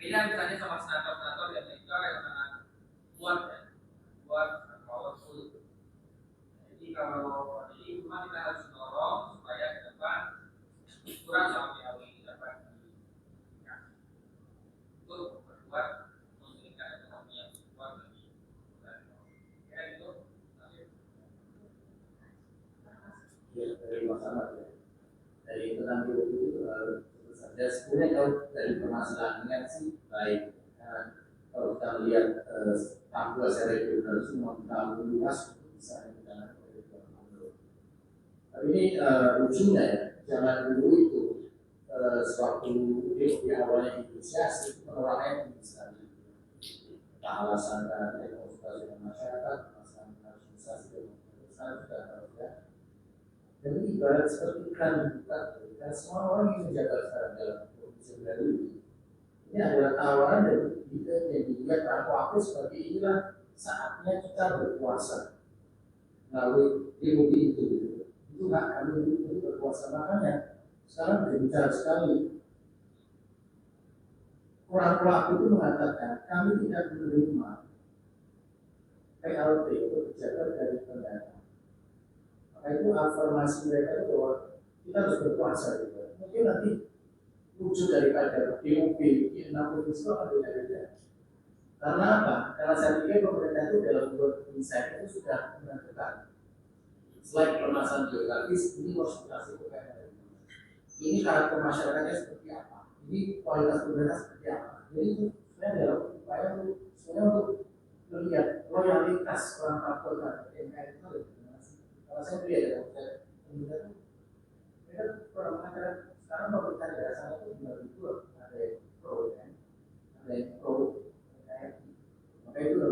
Beda misalnya sama senator-senator yang itu akan sangat kuat ya, kuat powerful. Jadi memang kita harus dorong supaya ke depan kurang sama PAW ini dapat dikasih untuk memperkuat memberikan ekonomi yang kuat bagi ya itu. Ya, dari Mas Ahmad ya. Dari tentang itu dan sebenarnya kalau dari permasalahan ini sih baik, karena kalau kita melihat tampil secara regional semua tampil luas itu bisa digunakan oleh gubernur. Tapi ini ujungnya ya, jangan dulu itu suatu di awalnya inisiasi itu penolakannya tinggi sekali. Alasan dari konsultasi dengan masyarakat, alasan harmonisasi dengan perusahaan juga harusnya. Jadi ibarat seperti iklan buka, dan semua orang ingin menjaga sekarang dalam kondisi baru ini. Ini adalah tawaran dari kita yang dilihat Rangko aku seperti inilah saatnya kita berpuasa. Lalu di itu hak kami untuk berpuasa. Makanya sekarang berbicara sekali. Orang pelaku itu mengatakan kami tidak menerima PLT itu kebijakan dari pendatang. Maka itu afirmasi mereka itu bahwa kita harus berpuasa gitu. Mungkin nanti wujud daripada DUP di 6 provinsi itu akan beda-beda. Karena apa? Karena saya pikir pemerintah itu dalam buat insight itu sudah menentukan selain permasalahan geografis, ini konsentrasi UPR. Ini karakter masyarakatnya seperti apa? Ini kualitas udara seperti apa? Jadi itu sebenarnya adalah upaya untuk sebenarnya untuk melihat loyalitas orang Papua terhadap NKRI itu ada di mana sih? Kalau saya lihat ya, saya melihat mereka orang masyarakat sekarang pemerintah daerah sana itu benar itu ada yang pro kan, ada yang pro NKRI. Maka itu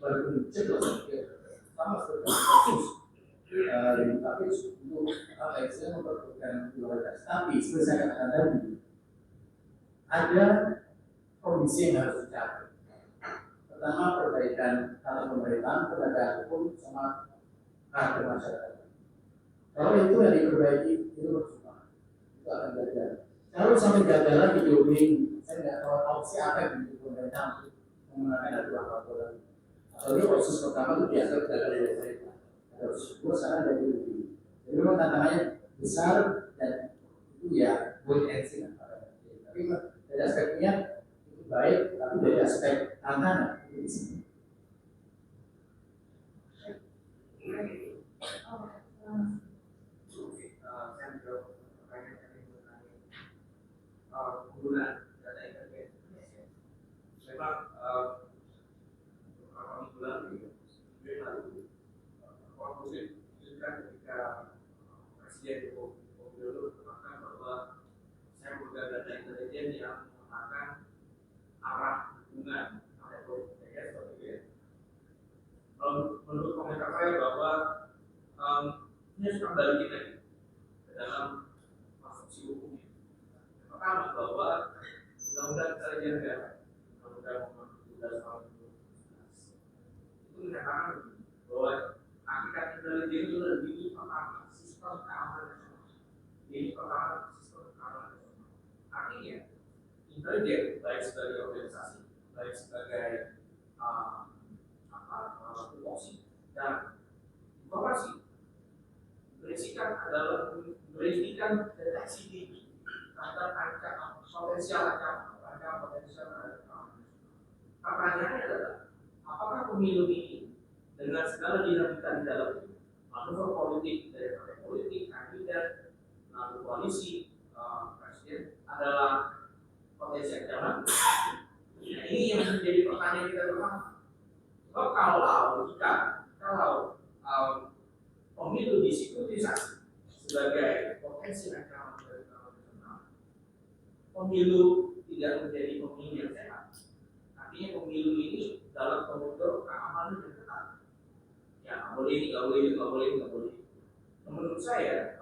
baru dicegah sama seperti kasus tapi untuk apa ya saya memperlukan prioritas. Tapi seperti saya katakan tadi ada kondisi yang harus dicapai. Pertama perbaikan tata pemerintahan, penegakan hukum sama karakter masyarakat. Kalau itu yang diperbaiki itu percuma, itu akan gagal. Kalau sampai gagal lagi diomongin, saya nggak tahu opsi apa yang di pemerintah untuk memenangkan adu apa lagi. Atau proses pertama itu biasa gagal dari mereka. Terus sekarang ada di jadi memang tantangannya besar dan itu ya buat action tapi dari aspeknya itu baik tapi dari aspek tantangan itu di sini. Penggunaan data internet. Memang beberapa minggu lalu ketika Presiden Joko Widodo mengatakan bahwa saya memegang data intelijen yang mengatakan arah dukungan atau PKS menurut komentar saya bahwa ini harus kembali lagi ke dalam konstruksi hukumnya. Pertama bahwa undang-undang intelijen negara, undang-undang nomor 17 tahun 2011 itu menyatakan bahwa hakikat intelijen itu lebih pertama sistem keamanan nasional. Ini pertama sistem keamanan nasional. Artinya intelijen baik sebagai organisasi, baik sebagai tupoksi dan informasi berisikan deteksi dini terhadap potensial ancaman potensial keamanan. Pertanyaannya adalah apakah pemilu ini dengan segala dinamika di dalam manuver politik dari partai politik, kandidat, lalu koalisi presiden adalah potensi ancaman. Ini yang menjadi pertanyaan kita bersama. Sebab kalau pemilu disekutisasi sebagai potensi ancaman dari keamanan nasional, pemilu tidak menjadi pemilu yang sehat. Artinya pemilu ini dalam koridor keamanan yang ketat. Ya, nggak boleh ini, nggak boleh. Menurut saya,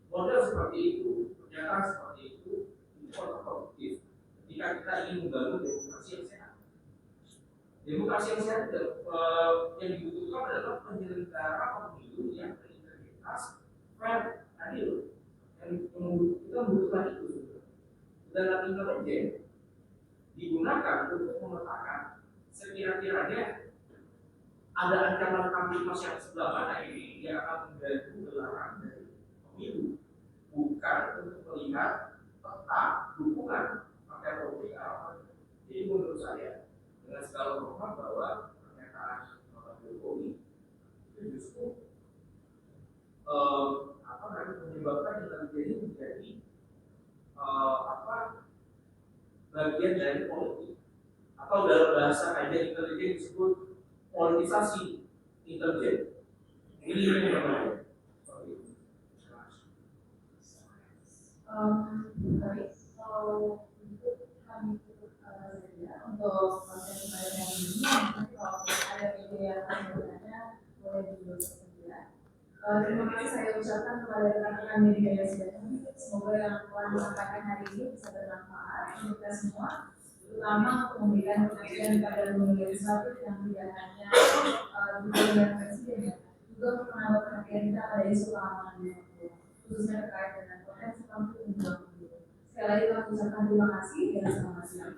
model seperti itu, pernyataan seperti itu kontraproduktif ketika kita ingin membangun demokrasi yang sehat. Demokrasi yang sehat yang dibutuhkan adalah penyelenggara pemilu yang berintegritas, fair, adil. Yang kita membutuhkan itu. Dalam intelijen digunakan untuk memetakan sekira-kiranya ada ancaman kamtipmas yang sebelah mana ini yang akan mengganggu gelaran dari pemilu, bukan untuk melihat peta dukungan partai politik apa. Jadi menurut saya dengan segala hormat bahwa pernyataan Bapak Jokowi itu justru menyebabkan intelijen ini menjadi bagian dari politik atau dalam bahasa kajian intelijen disebut politisasi intelijen. Ini yang berbahaya. Baik, kalau untuk kami saja untuk konten pada hari ini, nanti kalau ada video yang bertanya boleh dibuat. Terima kasih saya ucapkan kepada rekan-rekan media yang sudah hadir. Semoga yang telah disampaikan hari ini bisa bermanfaat untuk kita semua, terutama untuk memberikan perhatian kepada lembaga legislatif yang tidak hanya pemilihan presiden, juga untuk menambah perhatian kita pada isu keamanan di Papua, khususnya terkait dengan potensi konflik di Papua. Sekali lagi kami ucapkan terima kasih dan selamat siang.